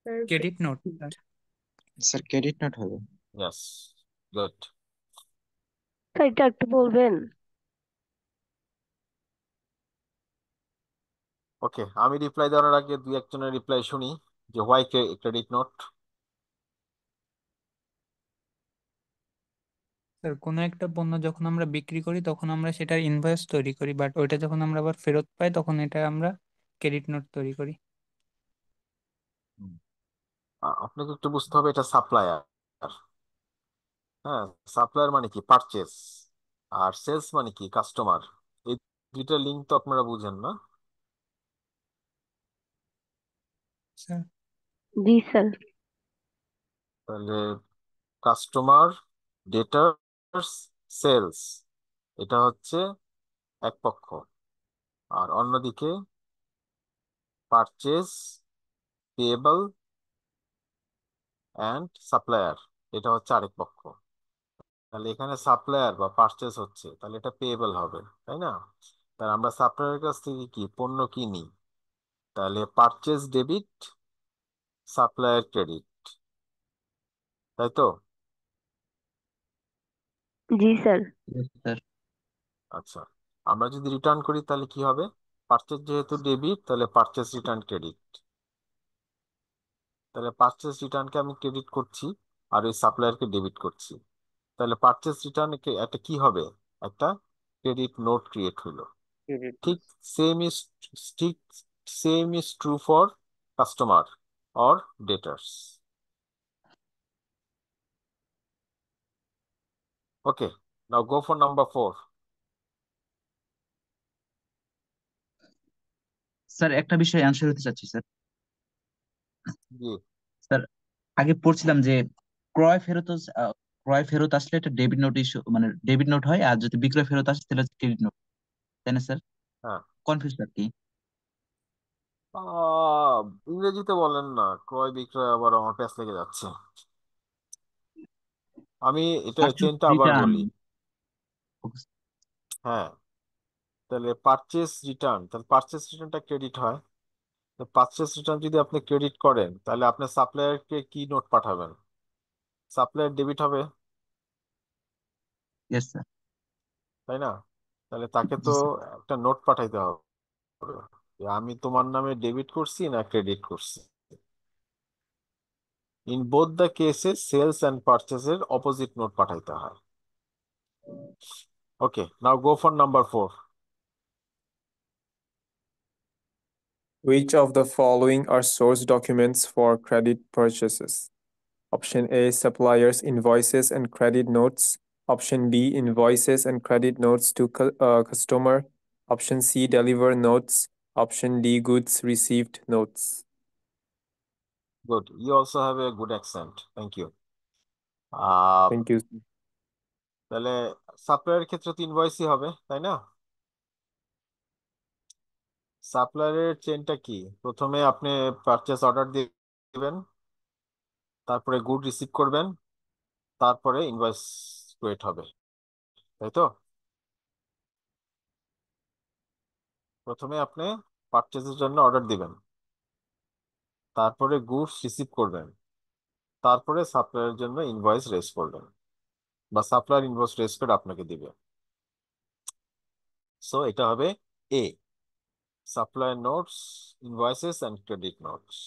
sir, credit note. Sir credit note হবে। Yes, good. স্যার এটা একটু বলবেন? ওকে, আমি রিপ্লাই দেওয়ার আগে দুই একজনের রিপ্লাই শুনি, যে হোয়াই ক্রেডিট নোট। স্যার কোনো একটা পণ্য যখন আমরা বিক্রি করি তখন আমরা সেটার ইনভয়েস তৈরি করি, বাট ওইটা যখন আমরা আবার ফেরত পাই তখন এটা আমরা ক্রেডিট নোট তৈরি করি। হুম। আপনাকে একটু বুঝতে হবে এটা সাপ্লায়ার। হ্যাঁ, সাপ্লায়ার মানে কি পারচেস, আর সেলস মানে কি কাস্টমার। এই দুইটা লিঙ্ক তো আপনারা বুঝেন না? স্যার জি স্যার। তাহলে কাস্টমার, ডেটার্স, সেলস, এটা হচ্ছে এক পক্ষ। আর অন্যদিকে পারচেস, পেয়েবল অ্যান্ড সাপ্লায়ার, এটা হচ্ছে আরেক পক্ষ। তাহলে এখানে সাপ্লায়ার বা পারচেস হচ্ছে, তাহলে এটা পেয়েবল হবে, তাই না? তাহলে আমরা সাপ্লায়ারের কাছ থেকে কি পণ্য কিনি, তাহলে পারচেস ডেবিট, সাপ্লায়ার ক্রেডিট, তাই তো? জি স্যার। Yes, sir. আচ্ছা, আমরা যদি রিটার্ন করি তাহলে কি হবে? পারচেস যেহেতু ডেবিট, তাহলে পারচেস রিটার্ন ক্রেডিট। তাহলে পারচেস রিটার্নকে আমি ক্রেডিট করছি আর ওই সাপ্লায়ারকে ডেবিট করছি। তাহলে পারচেস রিটার্ন একটা কি হবে? একটা ক্রেডিট নোট ক্রিয়েট হলো। Credit ঠিক notes. সেম ইজ ঠিক same is true for customer or debtors. Okay, now go for number 4। Sir একটা বিষয়ে অ্যান্সার হতে চাচ্ছি স্যার। জি। স্যার আগে পড়ছিলাম যে ক্রয় ফেরত ক্রয় ফেরত আসলে একটা ডেবিট নোট ইস্যু, মানে ডেবিট নোট হয়, আর যদি বিক্রয় ফেরত আসে তাহলে ক্রেডিট নোট, তাই না স্যার? হ্যাঁ, কনফিউজ আর কি। ইংরেজিতে বলেন না, ক্রয় বিক্রয় আবার আমার প্যাচ লেগে যাচ্ছে। আমি এটা পারচেজ চেনটা আবার রিটার্ন। বলি। হ্যাঁ, তাহলে পারচেস রিটার্ন, তাহলে পারচেস রিটার্নটা ক্রেডিট হয়। পারচেস রিটার্ন যদি আপনি ক্রেডিট করেন তাহলে আপনি সাপ্লায়ারকে কি নোট পাঠাবেন? সাপ্লায়ার ডেবিট হবে, ইয়েস স্যার। তাই না? তাহলে তাকে তো জি স্যার। একটা নোট পাঠাইতে হবে যে আমি তোমার নামে ডেবিট করছি না ক্রেডিট করছি। In both the cases sales and পারচেসের অপোজিট নোট পাঠাইতে হয়। Okay, now go for number 4। Which of the following are source documents for credit purchases? Option A, suppliers' invoices and credit notes. Option B, invoices and credit notes to customer. Option C, deliver notes. Option D, goods received notes. Good, you also have a good accent, thank you. Ah Thank you. তাহলে সাপ্লায়ারের ক্ষেত্রে তো ইনভয়েসই হবে, তাই না? সাপ্লায়ারের চেনটা কি? প্রথমে আপনি পারচেস অর্ডার দিবেন, তারপরে গুড রিসিভ করবেন, তারপরে ইনভয়েস ক্রিয়েট হবে, তাই তো? প্রথমে আপনি পারচেসের জন্য অর্ডার দিবেন, তারপরে গুডস রিসিভ করবেন, তারপরে সাপ্লায়ারের জন্য ইনভয়েস রেজ করবেন, বা সাপ্লায়ার ইনভয়েস রেজ করে আপনাকে দিবে। সো এটা হবে A, supplier notes, invoices and credit notes.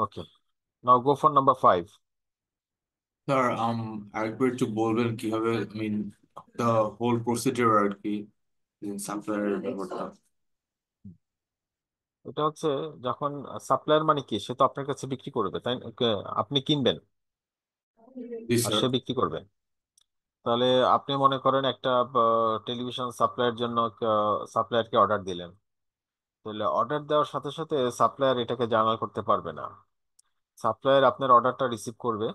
Okay, now go for number 5। Sir আরেকবার একটু বলবেন কিভাবে, মিন দ্য হোল প্রসিডিউর আর কি, সাপ্লায়ারের ব্যাপারটা। এটা হচ্ছে যখন সাপ্লায়ার মানে কি, সে তো আপনার কাছে বিক্রি করবে, তাই না? আপনি কিনবেন জি আর স্যার। সে বিক্রি করবে। তাহলে আপনি মনে করেন একটা টেলিভিশন সাপ্লাইয়ের জন্য সাপ্লায়ারকে অর্ডার দিলেন। তাহলে অর্ডার দেওয়ার সাথে সাথে সাপ্লায়ার এটাকে জার্নাল করতে পারবে না। সাপ্লায়ার আপনার অর্ডারটা রিসিভ করবে,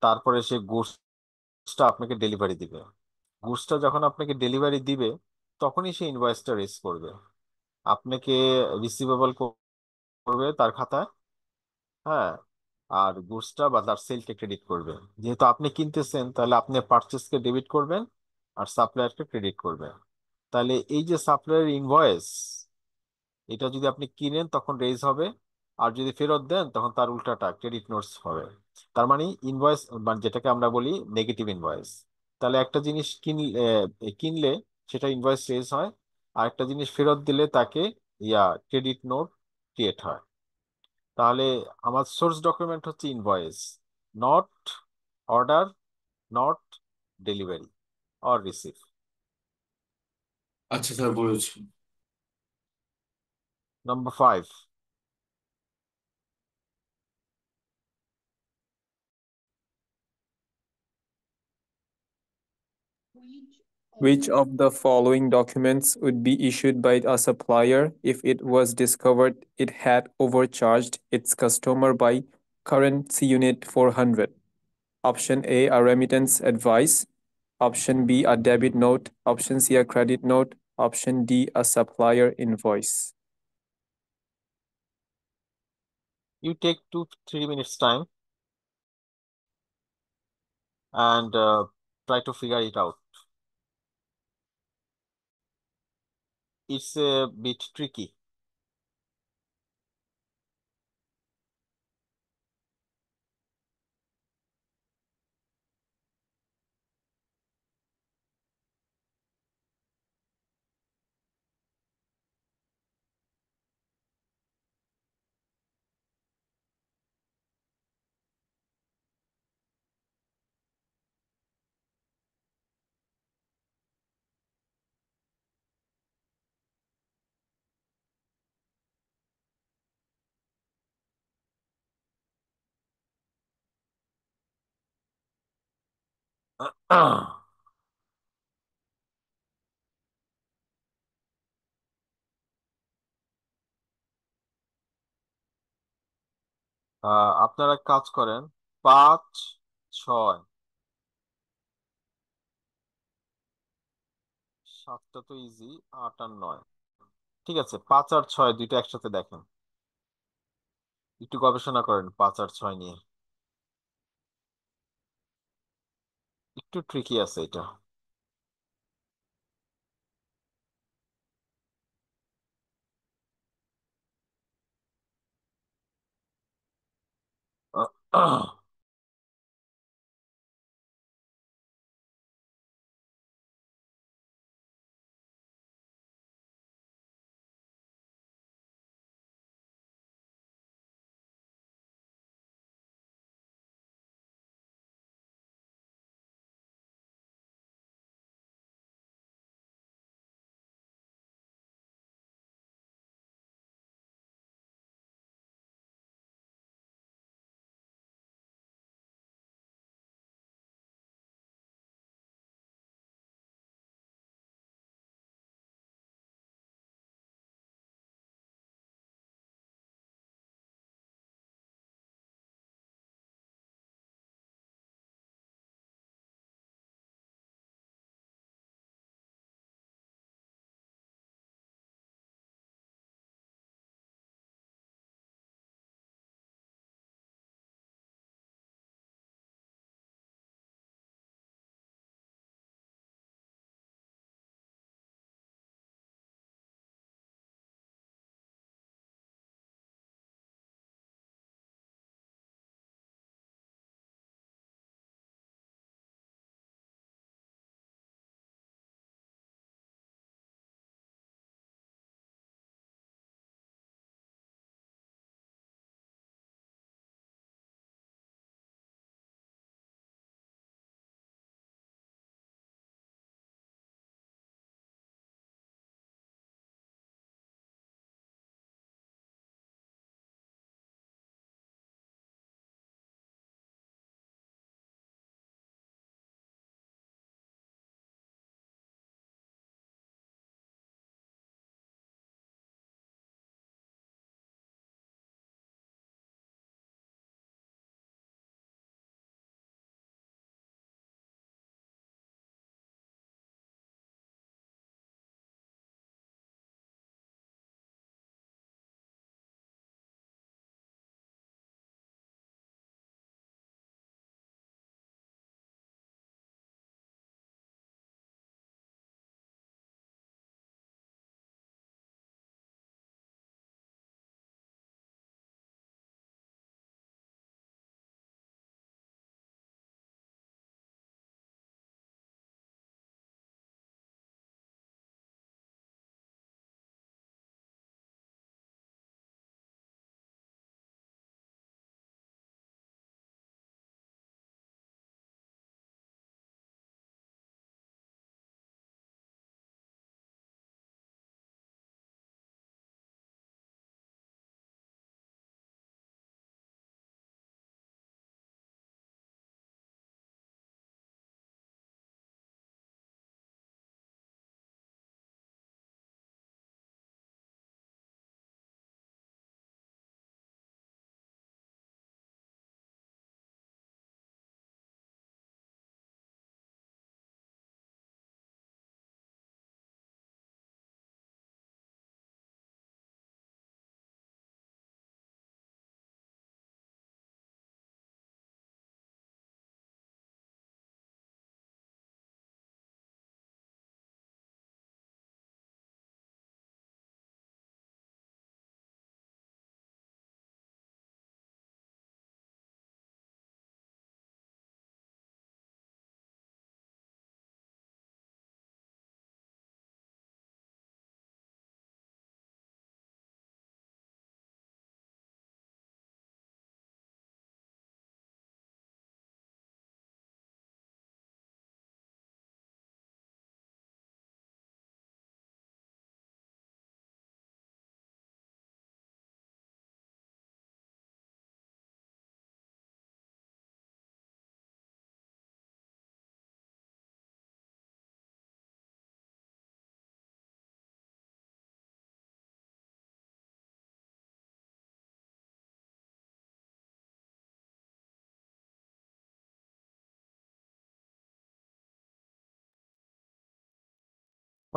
তারপরে সে গুডসটা আপনাকে ডেলিভারি দিবে। গুডসটা যখন আপনাকে ডেলিভারি দিবে তখনই সে ইনভয়েসটা রেজ করবে, আপনাকে রিসিভেবল করবে তার খাতায়। হ্যাঁ, আর গুডসটা বা তার সেলকে ক্রেডিট করবে। যেহেতু আপনি কিনতেছেন তাহলে আপনি পারচেসকে ডেবিট করবেন আর সাপ্লায়ারকে ক্রেডিট করবেন। তাহলে এই যে সাপ্লায়ার ইনভয়েস, এটা যদি আপনি কিনেন তখন রেজ হবে, আর যদি ফেরত দেন তখন তার উল্টাটা ক্রেডিট নোটস হবে। তার মানে ইনভয়েস মানে যেটাকে আমরা বলি নেগেটিভ ইনভয়েস। তাহলে একটা জিনিস কিনলে সেটা ইনভয়েস রেজ হয়, আর একটা জিনিস ফেরত দিলে তাকে ক্রেডিট নোট ক্রিয়েট হয়। তাহলে আমার সোর্স ডকুমেন্ট হচ্ছে invoice, not Order, not delivery or receive. আচ্ছা স্যার বুঝেছি। Number 5. Which of the following documents would be issued by a supplier if it was discovered it had overcharged its customer by currency unit 400? Option A, a remittance advice. Option B, a debit note. Option C, a credit note. Option D, a supplier invoice. You take 2-3 minutes time and try to figure it out. It's a bit tricky. আপনারা কাজ করেন 5, 6, 7টা তো easy, 8 আর 9। ঠিক আছে, 5 আর 6 দুইটা একসাথে দেখেন, একটু গবেষণা করেন 5 আর 6 নিয়ে। একটু ট্রিকি আছে এটা।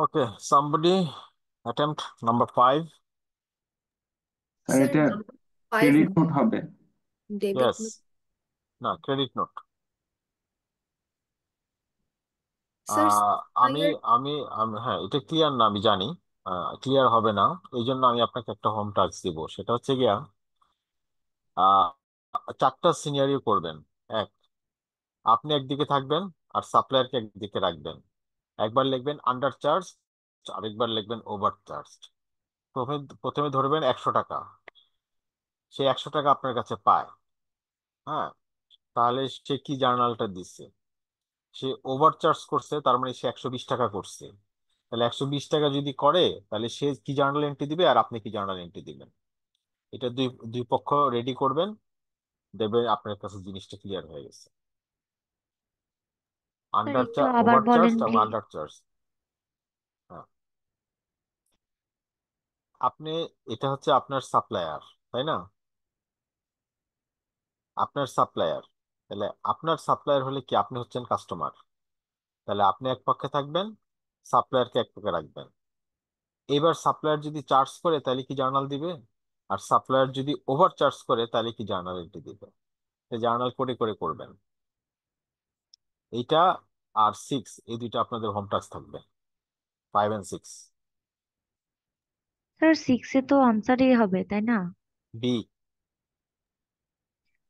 Okay, somebody attempt number 5. Sir sir এটা নাম্বার 5 ক্রেডিট নোট হবে। Debit Yes. না, ক্রেডিট নোট। স্যার আমি আমি আমি হ্যাঁ, এটা ক্লিয়ার না, আমি জানি ক্লিয়ার হবে না। এই জন্য আমি আপনাকে একটা হোম টাস্ক দিব, সেটা হচ্ছে গিয়া আহ 4টা সিনারিও করবেন। এক, আপনি একদিকে থাকবেন আর সাপ্লায়ারকে একদিকে রাখবেন। একবার লিখবেন আন্ডার চার্জ, আরেকবার লিখবেন ওভার চার্জ। প্রথমে প্রথমে ধরবেন 100 টাকা, সে 100 টাকা আপনার কাছে পায়। হ্যাঁ, তাহলে সে কি জার্নালটা দিচ্ছে? সে ওভার চার্জ করছে, তার মানে সে 120 টাকা করছে। তাহলে 120 টাকা যদি করে, তাহলে সে কি জার্নাল এন্ট্রি দিবে আর আপনি কি জার্নাল এন্ট্রি দিবেন? এটা দুই দুই পক্ষ রেডি করবেন, দেখবেন আপনার কাছে জিনিসটা ক্লিয়ার হয়ে গেছে। স্যার আন্ডার একটু আবার ওভার চার্জ বলেন এবং প্লিজ। Under charge. হ্যাঁ, আপনি, এটা হচ্ছে আপনার সাপ্লায়ার, তাই না? আপনার সাপ্লায়ার, তাহলে আপনার সাপ্লায়ার হলে কি, আপনি হচ্ছেন কাস্টমার। তাহলে আপনি এক পক্ষে থাকবেন, সাপ্লায়ারকে এক পক্ষে রাখবেন। এবার সাপ্লায়ার যদি চার্জ করে তাহলে কি জার্নাল দিবে, আর সাপ্লায়ার যদি ওভার চার্জ করে তাহলে কি জার্নাল এন্ট্রি দিবে? জার্নাল করে করে করবেন। এইটা আর 6, এই দুইটা আপনাদের হোম টাস্ক থাকবে, 5 and 6। স্যার 6-এ তো আনসার এ হবে তাই না? B.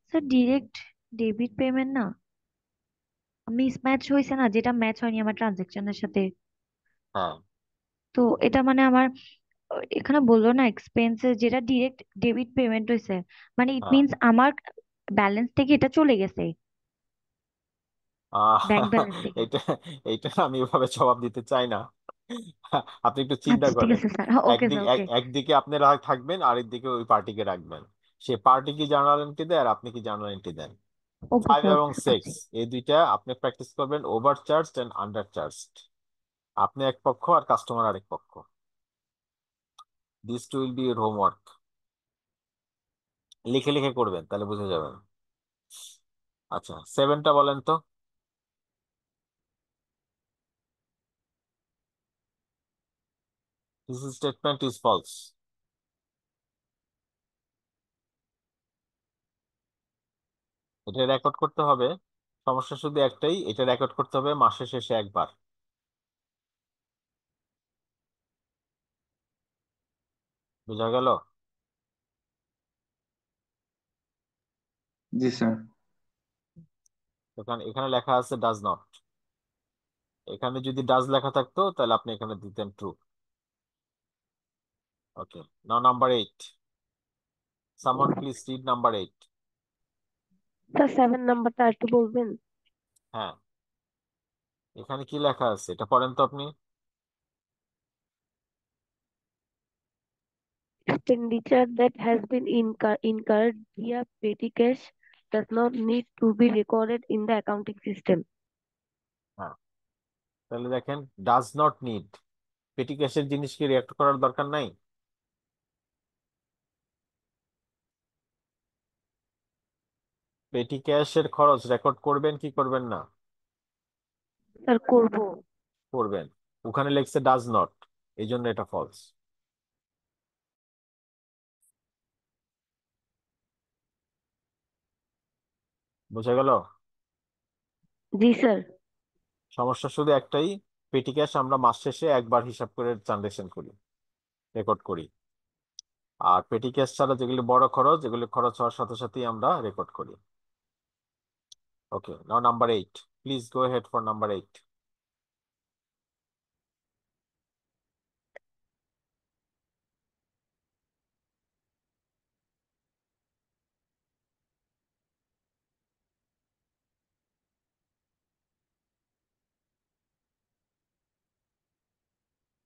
Sir direct debit payment না, মিস ম্যাচ হয়েছে না, যেটা ম্যাচ হয়নি আমার ট্রানজেকশনের সাথে। হ্যাঁ। তো এটা মানে আমার এখানে বললো না এক্সপেন্সেস, যেটা ডিরেক্ট ডেবিট পেমেন্ট হয়েছে, মানে ইট হ্যাঁ। মিনস আমার ব্যালেন্স থেকে এটা চলে গেছে, আহ, ব্যাংক ব্যালেন্স থেকে। এটা এটা আমি এভাবে জবাব দিতে চাই না। আপনি একটু চিন্তা আচ্ছা ঠিক করেন। আছে স্যার, ওকে স্যার, ওকে। একদিকে আপনি থাকবেন, আরেকদিকে ওই পার্টিকে রাখবেন। সে পার্টি কি জার্নাল এন্ট্রি দেয় আর আপনি কি জার্নাল এন্ট্রি দেন। ওকে 5 স্যার, এবং ওকে 6 আচ্ছা। এই দুইটা আপনি প্র্যাকটিস করবেন, over charge and under charge. আপনি এক পক্ষ আর কাস্টমার আরেক পক্ষ। This two will be your homework. লিখে লিখে করবেন, তাহলে বুঝে যাবেন। আচ্ছা, 7টা বলেন তো। This statement is false. এটা রেকর্ড করতে হবে। সমস্যা শুধু একটাই, এটা রেকর্ড করতে হবে মাসের শেষে একবার। বুঝা গেল? জি স্যার। এখানে এখানে লেখা আছে ডাজ নট। এখানে যদি ডাজ লেখা থাকতো তাহলে আপনি এখানে দিতেন true. Okay, now number 8। Someone please read number 8। Sir 7 নাম্বারটা একটু বলবেন? হ্যাঁ, এখানে কি লেখা আছে এটা পড়েন তো আপনি। Expenditure that has been incurred via petty cash does not need to be recorded in the accounting system. হ্যাঁ, তাহলে দেখেন ডাজ নট নিড, পেটি ক্যাশের জিনিস কি রিয়াক্ট করার দরকার নাই? পেটি ক্যাশের খরচ রেকর্ড করবেন কি করবেন না? স্যার করব। করবেন। ওখানে লেখছে ডাজ নট, এই জন্য এটা ফলস। বুঝা গেল? জি স্যার। সমস্যা শুধু একটাই, পেটি ক্যাশ আমরা মাস শেষে একবার হিসাব করে ট্রানজেকশন করি, রেকর্ড করি। আর পেটি ক্যাশ ছাড়া যেগুলি বড় খরচ, এগুলি খরচ হওয়ার সাথে সাথেই আমরা রেকর্ড করি। Okay, now number 8, please go head for number 8।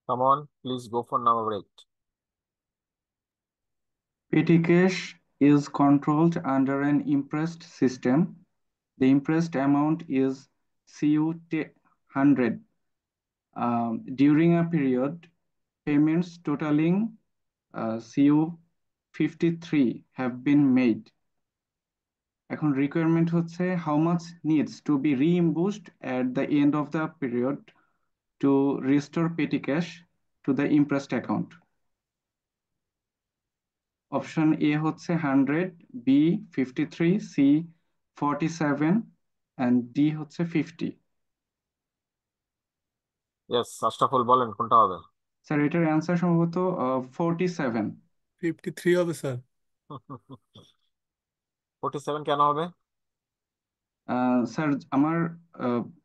Come on, please go for number 8. Petty cash is controlled under an impressed system. The impressed amount is CU 100. During a period, payments totaling CU 53 have been made. এখন requirement হচ্ছে how much needs to be reimbursed at the end of the period to restore petty cash to the impressed account? Option A হচ্ছে 100, B 53, C 47 and D হচ্ছে 50। Yes, Ashraful বলেন কোনটা হবে? Sir এটার answer সম্ভবত 47। 53 হবে স্যার। 47 কেন হবে? স্যার আমার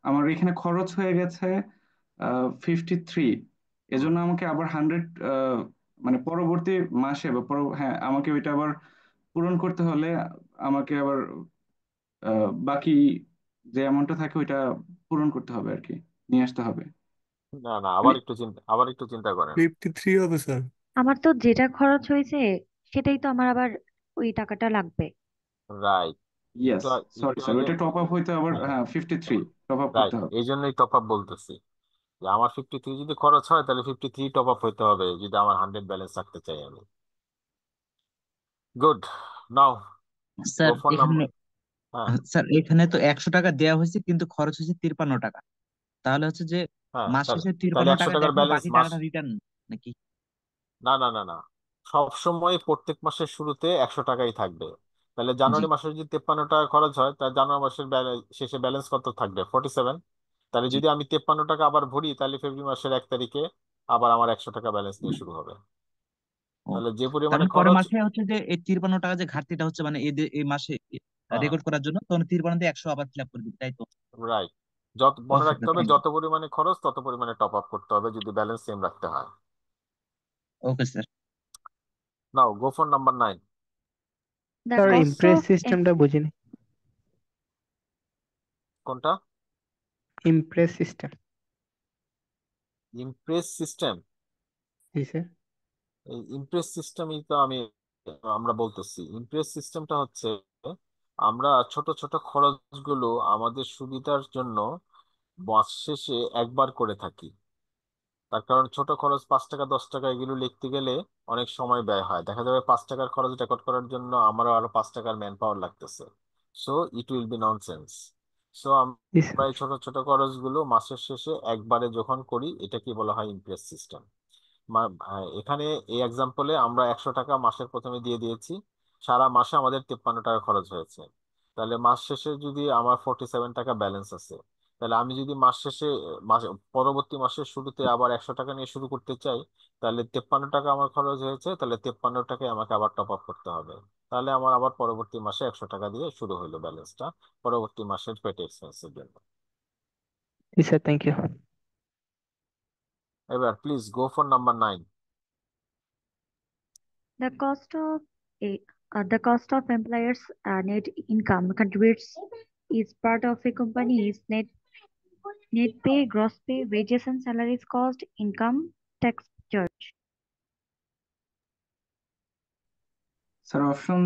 আমার এখানে খরচ হয়ে গেছে 53, এজন্য আমাকে আবার 100 মানে পরবর্তী মাসে বা হ্যাঁ আমাকে ওইটা আবার পূরণ করতে হলে আমাকে আবার বাকি যে অ্যামাউন্টটা থাকে ওইটা পূরণ করতে হবে আর কি, নিয়ে আসতে হবে। না না, মানে আবার একটু চিন্তা করেন। 53 হবে স্যার। আমার তো যেটা খরচ হয়েছে সেটাই তো আমার আবার ওই টাকাটা লাগবে। রাইট। ইয়েস, একটু সরি একটু স্যার, আগে, ওইটা টপ আপ হইতে আবার হ্যাঁ 53 টপ আপ করতে রাইট, হবে। এই জন্যই টপ আপ বলতেছি যে আমার 53 যদি খরচ হয় তাহলে 53 টপ আপ হইতে হবে যদি আমার 100 ব্যালেন্স রাখতে চাই আমি। Good. Now sir go for এখানে নাম্বার। হ্যাঁ স্যার এখানে তো 100 টাকা দেওয়া হয়েছে কিন্তু খরচ হয়েছে 53 টাকা, তাহলে হচ্ছে যে হ্যাঁ, মাস তাহলে শেষে তাহলে 53 100 টাকা টাকার দেখানো ব্যালেন্স বাকি মাস, টাকাটা রিটার্ন নাকি? না না না না, সব সময় প্রত্যেক মাসের শুরুতে 100 টাকাই থাকবে। তাহলে জি জানুয়ারি মাসে যদি 53 টাকা খরচ হয় তাহলে জানুয়ারি মাসের শেষে ব্যালেন্স কত থাকবে? 47। তাহলে জি। যদি আমি 53 টাকা আবার ভরি তাহলে ফেব্রুয়ারি মাসের 1 তারিখে আবার আমার 100 টাকা ব্যালেন্স নিয়ে শুরু হবে। ও, তাহলে যে তার পরিমাণে মানে পরের খরচ, মাসে হচ্ছে যে এই 53 টাকা যে ঘাটতিটা হচ্ছে মানে এই মাসে হ্যাঁ রেকর্ড করার জন্য তখন 53 দিয়ে 100 আবার ফিল আপ করে দিবে, তাই তো? রাইট, যত মনে ওকে রাখতে স্যার, হবে থ্যাংক ইউ। যত পরিমাণে খরচ তত পরিমাণে টপ আপ করতে হবে যদি ব্যালেন্স সেম রাখতে হয়। Okay sir. Now go for number 9। The sir cost imprest of সিস্টেমটা বুঝিনি। কোনটা? Imprest system. Imprest system. জি স্যার। এই ইমপ্রেস সিস্টেমই তো আমরা বলতেছি। ইমপ্রেস সিস্টেমটা হচ্ছে আমরা ছোট ছোট খরচগুলো আমাদের সুবিধার জন্য মাস শেষে একবার করে থাকি। তার কারণ ছোট খরচ 5 টাকা 10 টাকা এগুলো লিখতে গেলে অনেক সময় ব্যয় হয়, দেখা যাবে 5 টাকার খরচ রেকর্ড করার জন্য আমারও আরো 5 টাকার ম্যান পাওয়ার লাগতেছে। So it will be nonsense. So জি আমরা স্যার। এই ছোট ছোট খরচগুলো মাসের শেষে একবারে যখন করি এটা কি বলা হয়? Impress system. এখানে এই এক্সাম্পলে আমরা 100 টাকা মাসের প্রথমে দিয়ে দিয়েছি, সারা মাসে আমাদের 53 টাকা খরচ হয়েছে। তাহলে মাস শেষে যদি আমার 47 টাকা ব্যালেন্স আছে, তাহলে আমি যদি মাস শেষে মাস পরবর্তী মাসের শুরুতে আবার 100 টাকা নিয়ে শুরু করতে চাই, তাহলে 53 টাকা আমার খরচ হয়েছে, তাহলে 53 টাকায় আমাকে আবার টপ আপ করতে হবে। তাহলে আমার আবার পরবর্তী মাসে 100 টাকা দিয়ে শুরু হইলো ব্যালেন্সটা পরবর্তী মাসের পেটি এক্সপেন্সের জন্য। জি স্যার, থ্যাংক ইউ। এবার please go for number 9। the cost of the cost of employers' net income contributes is part of a company's net pay, gross pay, wages and salaries cost, income tax charge. Sir option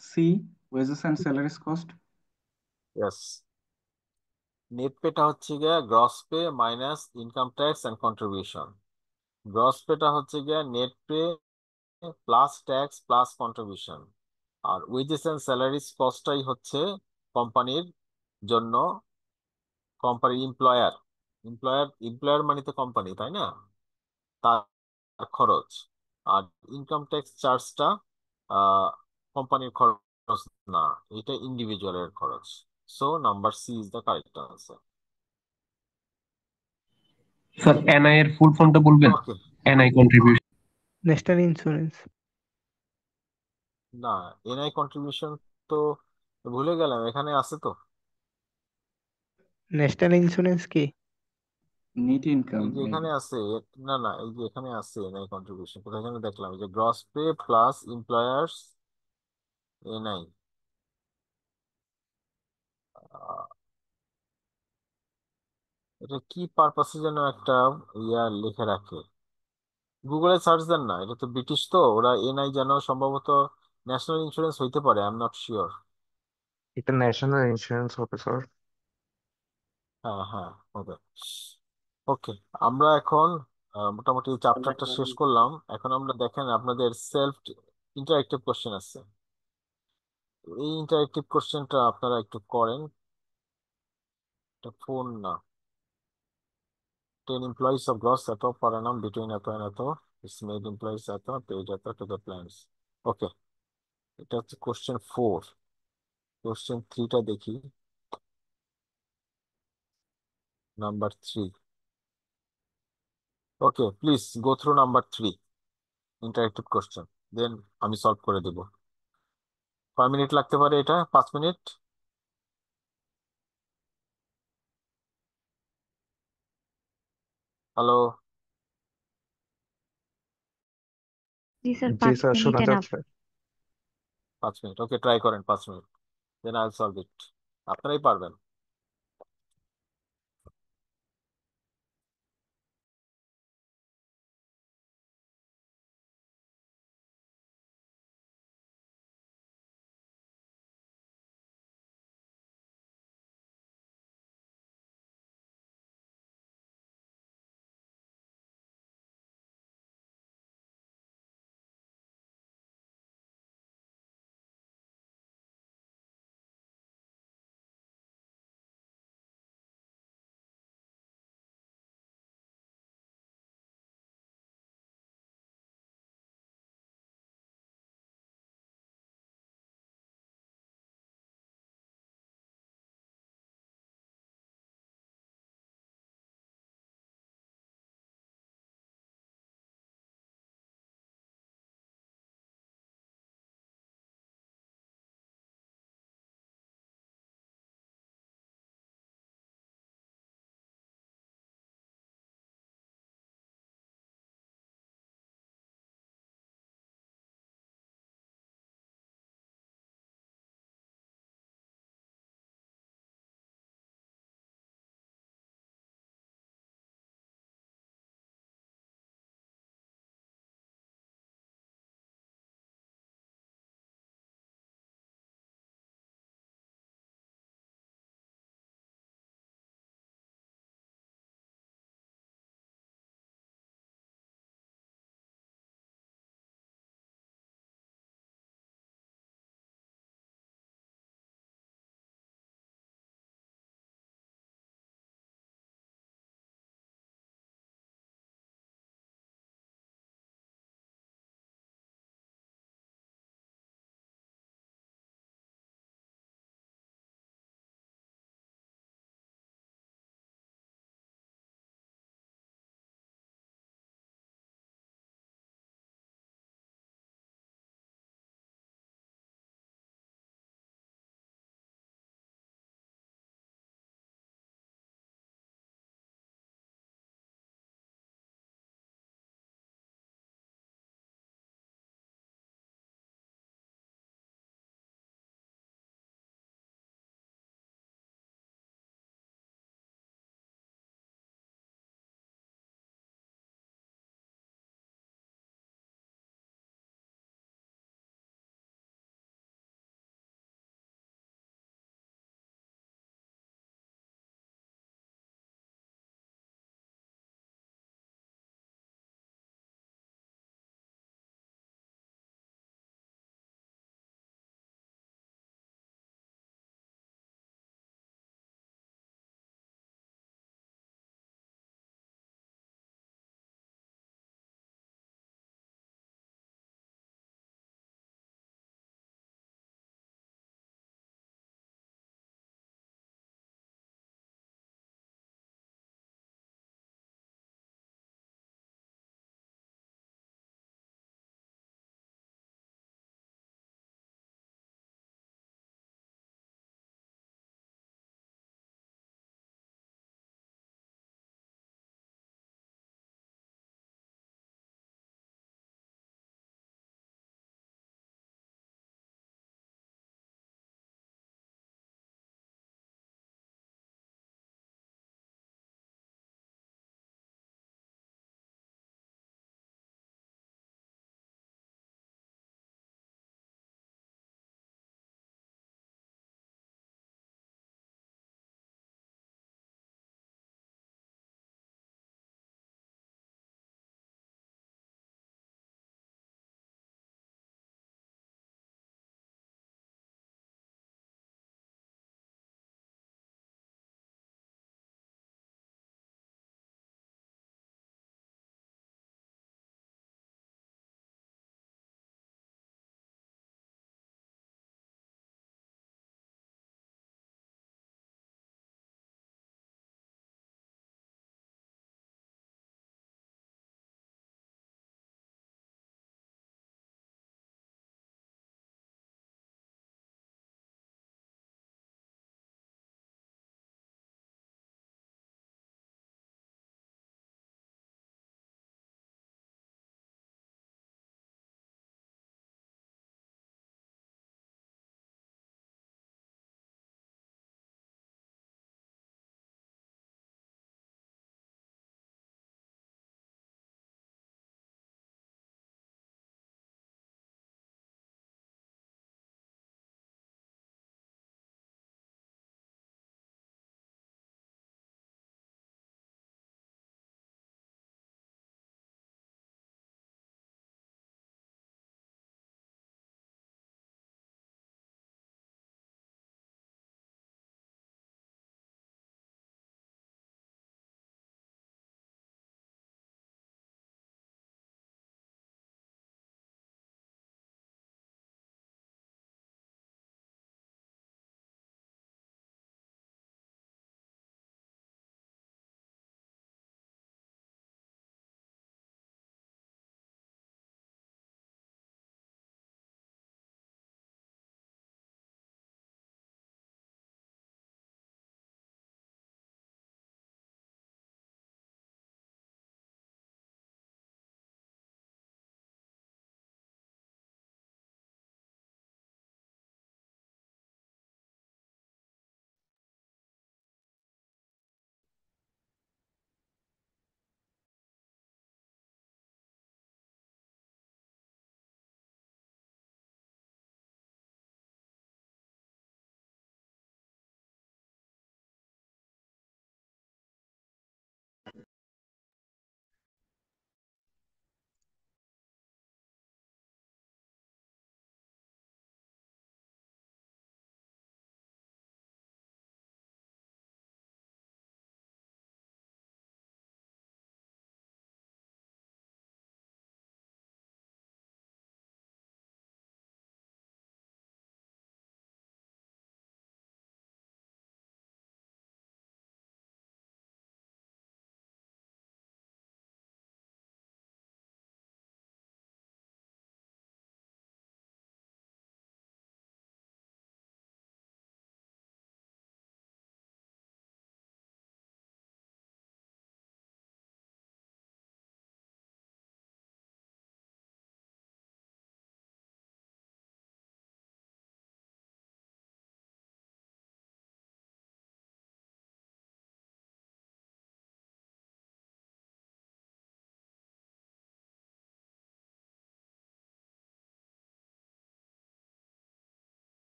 C, wages and salaries cost. Yes, net পেটা হচ্ছে গিয়া gross pay minus income tax and contribution. Gross পেটা হচ্ছে গিয়া net pay plus tax plus contribution. আর wages and salaries কস্টটাই হচ্ছে কোম্পানির জন্য, কোম্পানির এমপ্লয়ার মানে তো কোম্পানি, তাই না? তার খরচ। আর ইনকাম ট্যাক্স চার্জটা কোম্পানির খরচ না, এটা ইন্ডিভিজুয়ালের খরচ। So number C is the correct answer. Sir NI এর ফুল ফর্মটা বলবেন? Okay. NI contribution. National insurance. না, এনআই কন্ট্রিবিউশন তো ভুলে গেলাম, এখানে আছে তো। ন্যাশনাল ইন্স্যুরেন্স কি? নেট ইনকাম এই যে এখানে মেবি। আছে, না না, এই যে এখানে আছে এনআই কন্ট্রিবিউশন, কোথায় যেন দেখলাম, এই যে gross pay plus employers NI. এটা কি পারপাসে যেন একটা লিখে রাখে, গুগলে সার্চ দেন না, এটা তো ব্রিটিশ, তো ওরা এনআই যেন সম্ভবত ন্যাশনাল ইন্স্যুরেন্স হইতে পারে, আই এম নট শিওর। এটা ন্যাশনাল ইন্স্যুরেন্স হবে স্যার। হ্যাঁ হ্যাঁ, হবে। ওকে, আমরা এখন মোটামুটি চ্যাপ্টারটা শেষ করলাম। এখন আমরা দেখেন আপনাদের সেলফ ইন্টারেক্টিভ কোশ্চেন আছে, এই ইন্টারেক্টিভ কোশ্চেনটা আপনারা একটু করেন। এটা ফোন না। 10 employees of gross এত per annum between এত and এত, its made employees এত, paid এত to the plants. ওকে, এটা হচ্ছে কোশ্চেন 4। কোশ্চেন 3টা দেখি, number 3। Okay, please go through number 3, interactive question, then আমি সলভ করে দেব। কয় মিনিট লাগতে পারে এটা? 5 মিনিট? হ্যালো? জি স্যার, জি 5 স্যার, মিনিট শোনা এনাফ। যাচ্ছে। 5 মিনিট, ওকে, ট্রাই করেন 5 minute, then I solve it. আপনারাই পারবেন।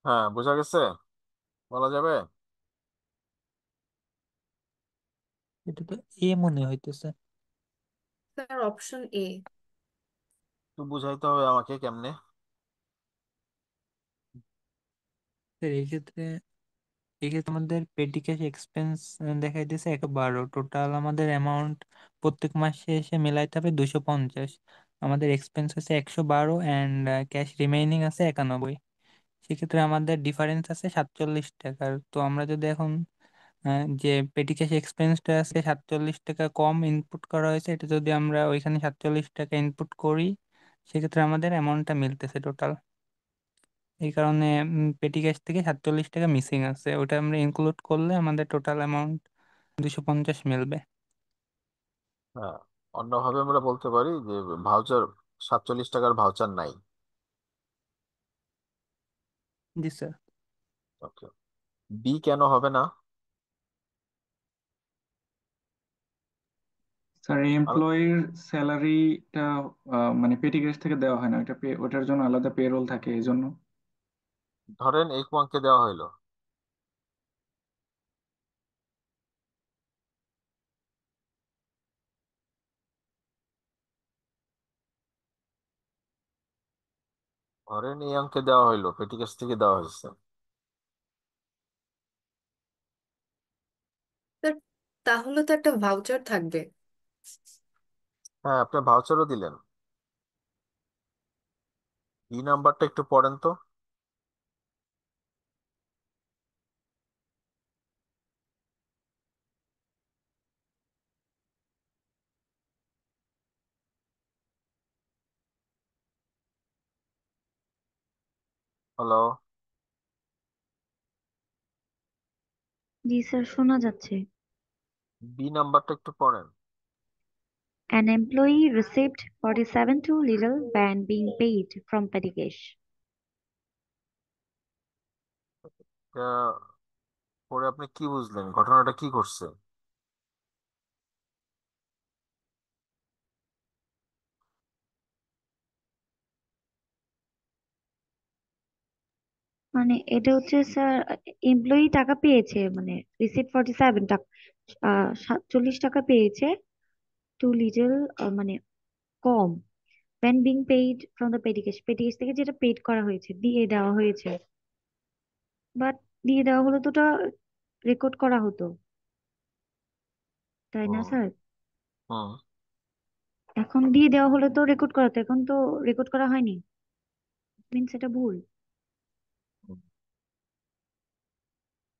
হ্যাঁ, বোঝা গেছে? বলা যাবে? এটা তো এ মনে হইতেছে। Sir option A. একটু বুঝাইতে হবে আমাকে কেমনে। স্যার এই ক্ষেত্রে আমাদের পেটি ক্যাশ এক্সপেন্স দেখাইতেছে 112, টোটাল আমাদের অ্যামাউন্ট প্রত্যেক মাসে এসে মেলাইতে হবে 250। আমাদের এক্সপেন্স আছে 112 অ্যান্ড ক্যাশ রিমেইনিং আছে 91। সেক্ষেত্রে আমাদের ডিফারেন্স আছে 47 টাকার। তো আমরা যদি এখন যে পেটি ক্যাশ এক্সপেন্সটা আছে 47 টাকা কম ইনপুট করা হয়েছে, এটা যদি আমরা ওইখানে 47 টাকা ইনপুট করি, সেক্ষেত্রে আমাদের অ্যামাউন্টটা মিলতেছে টোটাল। এই কারণে পেটি ক্যাশ থেকে 47 টাকা মিসিং আছে, ওটা আমরা ইনক্লুড করলে আমাদের টোটাল অ্যামাউন্ট 250 মিলবে। হ্যাঁ, অন্যভাবে আমরা বলতে পারি যে ভাউচার, 47 টাকার ভাউচার নাই। জি স্যার। ওকে, বি কেন হবে না? স্যার এমপ্লয়ির স্যালারিটা মানে পেটি ক্যাশ থেকে দেওয়া হয় না, ওটার জন্য আলাদা পেরোল থাকে এই জন্য। ধরেন এই ওয়ানকে দেওয়া হইলো, ধরেন এই অঙ্কে দেওয়া হইলো, পেটি ক্যাশ থেকে দেওয়া হয়েছে। স্যার তাহলে তো একটা ভাউচার থাকবে। হ্যাঁ, আপনি ভাউচারও দিলেন। বি নাম্বারটা একটু পড়েন তো। হ্যালো? জি স্যার, শোনা যাচ্ছে। বি নাম্বারটা একটু পড়েন। An employee received 47 too little when being paid from petty cash. এটা পরে আপনি কি বুঝলেন, ঘটনাটা কি ঘটছে? মানে এটা হচ্ছে স্যার, এমপ্লয়ি টাকা পেয়েছে, মানে রিসিভ 47 টাকা, 47 টাকা পেয়েছে, টু লিটল মানে কম, when being paid from the petty cash, petty cash থেকে যেটা পেড করা হয়েছে, দিয়ে দেওয়া হয়েছে, বাট দিয়ে দেওয়া হলে তো ওটা রেকর্ড করা হতো, তাই না হুম। স্যার? হুম। এখন দিয়ে দেওয়া হলে তো রেকর্ড করা হতো, এখন তো রেকর্ড করা হয়নি, মিনস এটা ভুল। হুম।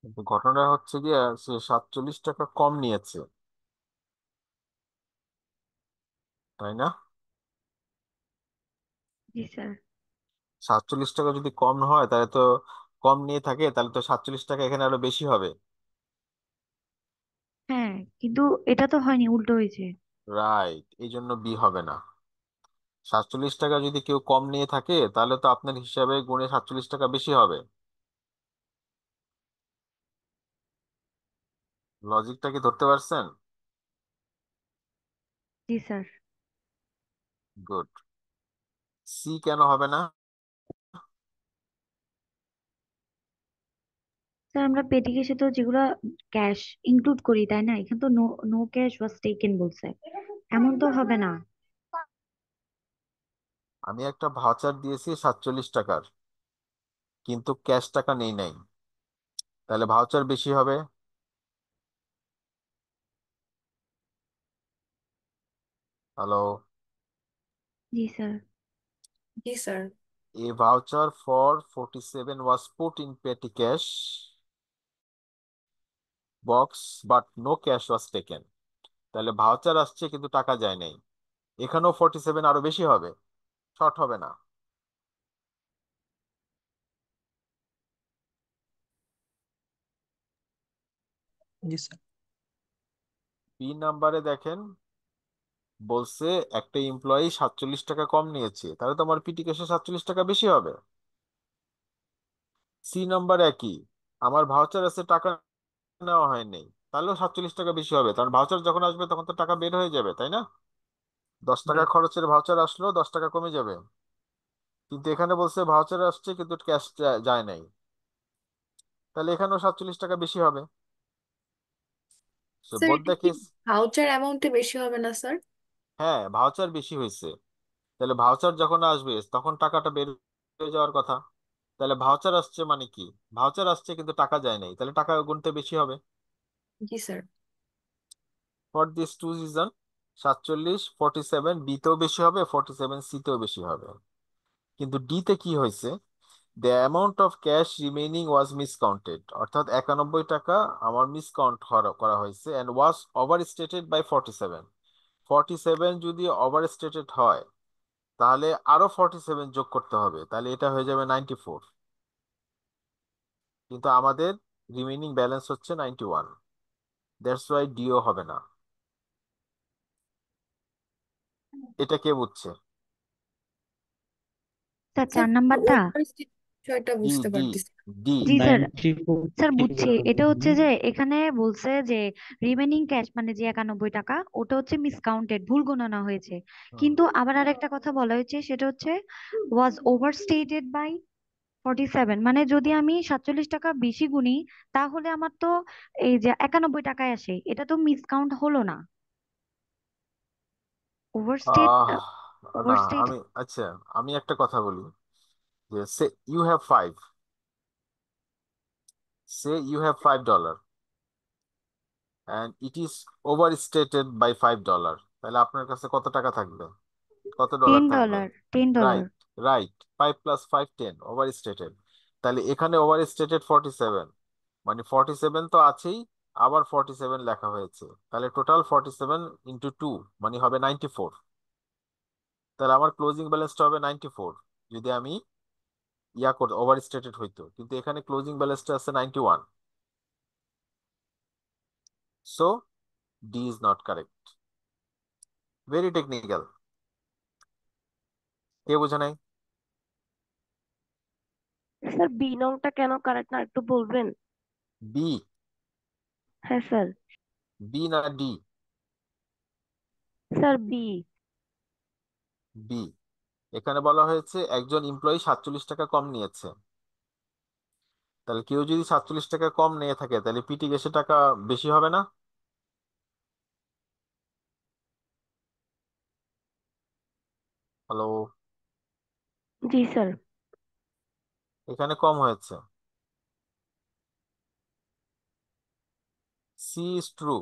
কিন্তু ঘটনা হচ্ছে গিয়ে সে 47 টাকা কম নিয়েছে, তাই না? জি স্যার। 47 টাকা যদি কম হয় তাহলে তো, কম নিয়ে থাকে তাহলে তো 47 টাকা এখানে আরো বেশি হবে। হ্যাঁ, কিন্তু এটা তো হয়নি, উল্টো হয়েছে। রাইট, এই জন্য বি হবে না। 47 টাকা যদি কেউ কম নিয়ে থাকে তাহলে তো আপনার হিসাবে গুণে 47 টাকা বেশি হবে। লজিকটা কি ধরতে পারছেন? জি স্যার। গুড। সি কেন হবে না? স্যার আমরা পেটি ক্যাশে তো যেগুলা ক্যাশ ইনক্লুড করি, তাই না? এখানে তো no no cash was taken বলছে, এমন তো হবে না। আমি একটা ভাউচার দিয়েছি 47 টাকার, কিন্তু ক্যাশ টাকা নেই নাই, তাহলে ভাউচার বেশি হবে। হ্যালো? জি sir. G sir. A voucher for 47 was put in petty cash box, but no cash was taken. তাহলে ভাউচার আসছে কিন্তু টাকা যায় নাই, এখানেও 47 আরো বেশি হবে, শর্ট হবে না। জি স্যার। বি নাম্বারে দেখেন, বলছে একটা এমপ্লয়ি 47 টাকা কম নিয়েছে, তাহলে তো আমার পিটি ক্যাশে 47 টাকা বেশি হবে। সি নাম্বার একই, আমার ভাউচার আছে, টাকা নেওয়া হয়নি, তাহলেও 47 টাকা বেশি হবে, কারণ ভাউচার যখন আসবে তখন তো টাকা বের হয়ে যাবে, তাই না? 10 টাকা খরচের ভাউচার আসলো, 10 টাকা কমে যাবে। কিন্তু এখানে বলছে ভাউচার আসছে কিন্তু ক্যাশ যায় নাই, তাহলে এখানেও 47 টাকা বেশি হবে। সো স্যার বোথ এটা দ্য কি কেস, ভাউচার অ্যামাউন্টে বেশি হবে না স্যার? হ্যাঁ ভাউচার বেশি হয়েছে, তাহলে ভাউচার যখন আসবে তখন টাকাটা বের হয়ে যাওয়ার কথা। তাহলে ভাউচার আসছে মানে কি, ভাউচার আসছে কিন্তু টাকা যায় নাই, তাহলে টাকা গুনতে বেশি হবে। জি sir. For this to reason 47 47 B তেও বেশি হবে, 47 সি তেও বেশি হবে। কিন্তু ডি তে কি হয়েছে, the amount of cash remaining was miscounted, অর্থাৎ 91 টাকা আমার মিসকাউন্ট করা হয়েছে, and was overstated by 47। 47 যদি ওভার স্টেটেড হয় তাহলে আরো 47 যোগ করতে হবে, তাহলে এটা হয়ে যাবে 94। কিন্তু আমাদের রিমেইনিং ব্যালেন্স হচ্ছে 91, দ্যাটস ওয়াই ডিও হবে না। এটা কে বুঝছে? স্যার স্যার 4 নাম্বারটা। ওভার বিষয়টা ডি বুঝতে ডি পারতেছি। ডি জি স্যার, 94 স্যার বুঝছি। কিভাবে এটা হচ্ছে বুঝবেন? যে এখানে বলছে যে রিমেনিং ক্যাশ মানে যে 91 টাকা ওটা হচ্ছে মিসকাউন্টেড, ভুল গণনা হয়েছে। কিন্তু আবার আরেকটা কথা বলা হয়েছে, সেটা হচ্ছে ওয়াজ ওভারস্টেটেড বাই 47, মানে যদি আমি 47 টাকা বেশি গুনি তাহলে আমার তো এই যে 91 টাকায় আসে, এটা তো মিসকাউন্ট হলো না। ওভারস্টেট, আহ না, ওভারস্টেট। আমি আচ্ছা, আমি একটা কথা বলি যে সে you have $5 and it is overstated by $5, তাহলে আপনার কাছে কত টাকা থাকবে, কত টেন ডলার থাকবে? Dollar 10 dollar. Right, right, 5 + 5 10, over stated. তাহলে এখানে ওভার স্টেটেড 47, মানে 47 তো আছেই, আবার 47 লেখা হয়েছে, তাহলে টোটাল 47 ইন্টু 2 মানে হবে 94। তাহলে আমার ক্লোজিং ব্যালেন্সটা হবে 94 যদি আমি করতে ওভার স্টেটেড হইতো, কিন্তু এখানে ক্লোজিং ব্যালেন্সটা আছে 91। So D is not correct. Very technical, কে বোঝে নাই? স্যার বি নংটা কেন কারেক্ট না একটু বলবেন? বি, হ্যাঁ স্যার। বি না ডি? Sir B. বি। এখানে বলা হয়েছে একজন এমপ্লয়ি 47 টাকা কম নিয়েছে, তাহলে কেউ যদি 47 টাকা কম নিয়ে থাকে তাহলে পিটি গেছে টাকা বেশি হবে না? হ্যালো, জি স্যার। এখানে কম হয়েছে। সি ইজ ট্রু,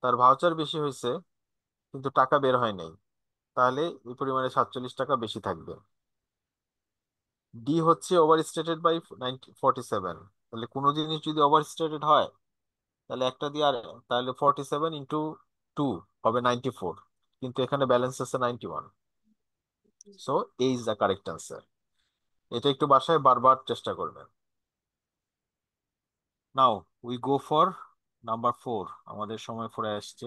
তার ভাউচার বেশি হয়েছে কিন্তু টাকা বের হয় নাই, তাহলে এই পরিমাণে 47 টাকা বেশি থাকবে। ডি হচ্ছে ওভার স্টেটেড বাই 47, তাহলে কোনো জিনিস যদি ওভার স্টেটেড হয় তাহলে একটা দিয়ে আর, তাহলে 47 × 2 হবে 94, কিন্তু এখানে ব্যালেন্স আছে 91। সো এই ইজ দ্য কারেক্ট আনসার। এটা একটু বাসায় বারবার চেষ্টা করবেন। নাও উই গো ফর নাম্বার 4, আমাদের সময় 4 আসছে।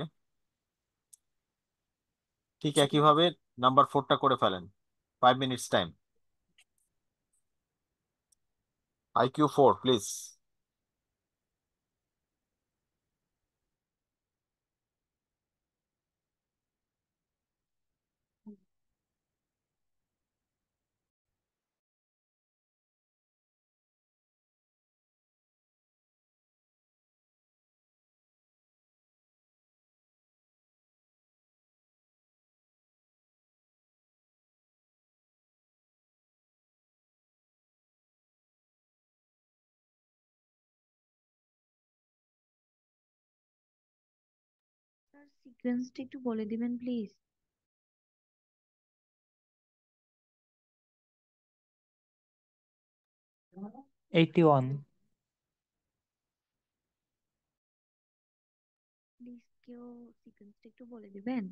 ঠিক একইভাবে নাম্বার 4টা করে ফেলেন, 5 minutes time. IQ 4 please. Sir সিকোয়েন্সটা একটু বলে দিবেন প্লিজ। 81। প্লিজ কেউ সিকোয়েন্সটা একটু বলে দিবেন।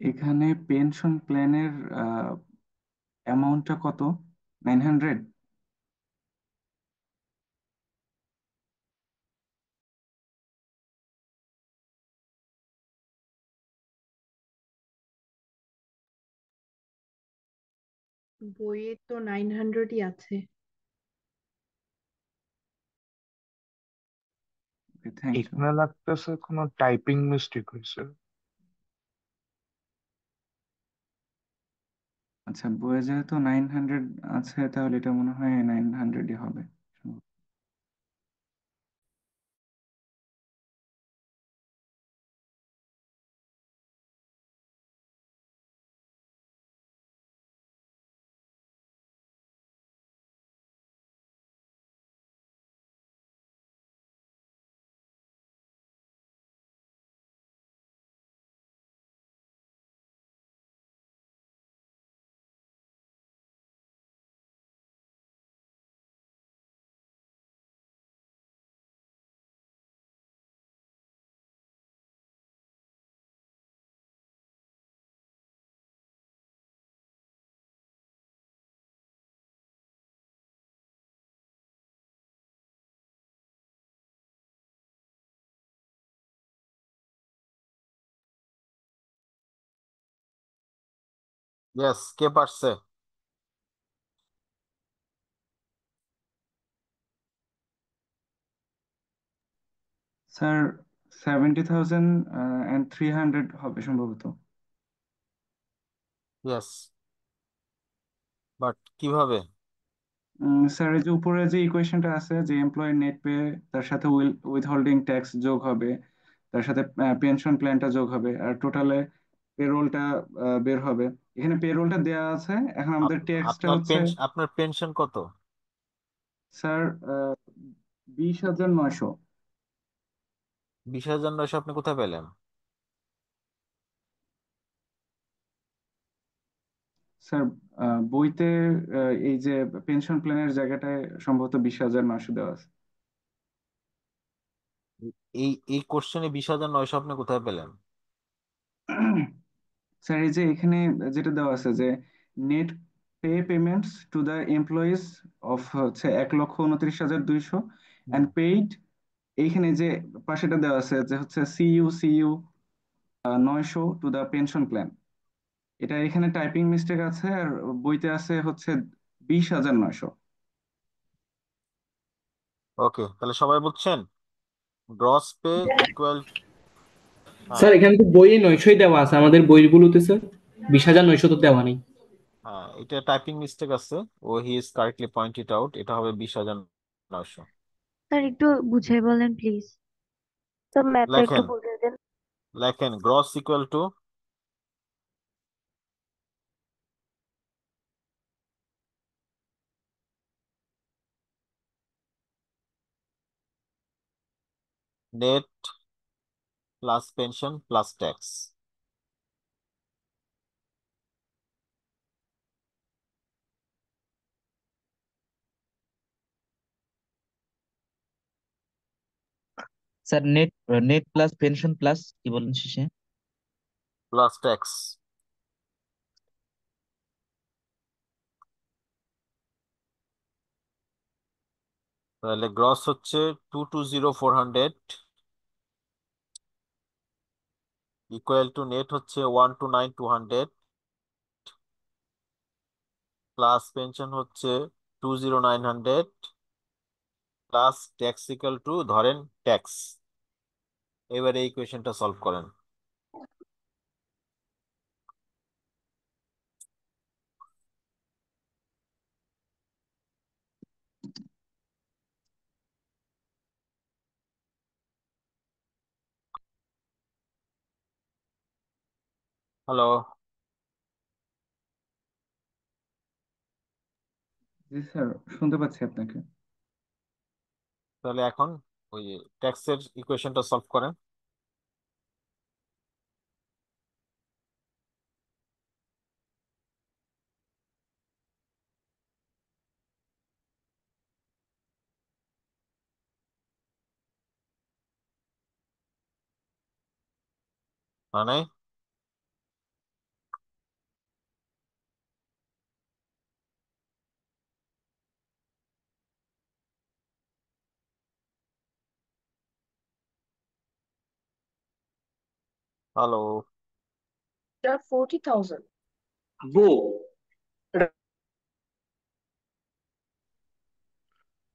এখানে পেনশন প্ল্যানের অ্যামাউন্টটা কত? 900? বইয়ে তো 900ই আছে। Thank you. এখানে লাগতেছে কোনো টাইপিং মিস্টেক হয়েছে। আচ্ছা, বইয়ে যেহেতু 900 আছে তাহলে এটা মনে হয় 900ই হবে। ইয়েস, কে পারছে? স্যার 70,300 হবে সম্ভবত। ইয়েস, বাট কিভাবে? স্যার এই যে উপরে যে ইকুয়েশনটা আছে যে এমপ্লয়ের নেট পে, তার সাথে উইথহোল্ডিং ট্যাক্স যোগ হবে, তার সাথে পেনশন প্ল্যানটা যোগ হবে, আর টোটালে পেরোলটা বের হবে। এখানে পেরোলটা দেয়া আছে, এখন আমাদের ট্যাক্সটা হচ্ছে আপনার পেনশন কত? স্যার 20,900। 20,900 আপনি কোথায় পেলেন? স্যার বইতে এই যে পেনশন প্ল্যানের জায়গাটায় সম্ভবত 20,900 দেওয়া আছে। এই এই কোশ্চেনে 20,900 আপনি কোথায় পেলেন? স্যার এই যে এখানে যেটা দেওয়া আছে যে net pay payments to the employees of হচ্ছে 1,29,200 হুম। অ্যান্ড পেইড, এইখানে যে পাশেটা দেওয়া আছে যে হচ্ছে CU 900 to the pension plan, এটা এখানে টাইপিং মিস্টেক আছে, আর বইতে আছে হচ্ছে 20,900। ওকে, তাহলে সবাই বুঝছেন? গ্রস পে ইকুয়াল, হ্যাঁ, স্যার এখানে তো বইয়ে 900ই দেওয়া আছে, আমাদের বইগুলোতে স্যার 20,900 তো দেওয়া নেই। হ্যাঁ, এটা টাইপিং মিস্টেক আছে। Oh he is correctly pointed out, এটা হবে 20,900। স্যার একটু বুঝাই বলেন প্লিজ। স্যার ম্যাথটা একটু লেখেন, বুঝিয়ে দেন। লেখেন gross equal to net plus pension plus tax. Sir net net plus pension plus কি বলেন শেষে? Plus tax. তাহলে গ্রস হচ্ছে 220,400 ইকুয়াল টু নেট হচ্ছে 129,200 প্লাস পেনশন হচ্ছে 20,900 প্লাস ট্যাক্স ইকুয়াল টু ধরেন ট্যাক্স। এবারে এই ইকুয়েশনটা সলভ করেন। হ্যালো, জি স্যার, শুনতে পাচ্ছি আপনাকে। তাহলে এখন ওই ট্যাক্সের ইকুয়েশনটা সলভ করেন। মানে hello. There are 40,000. Go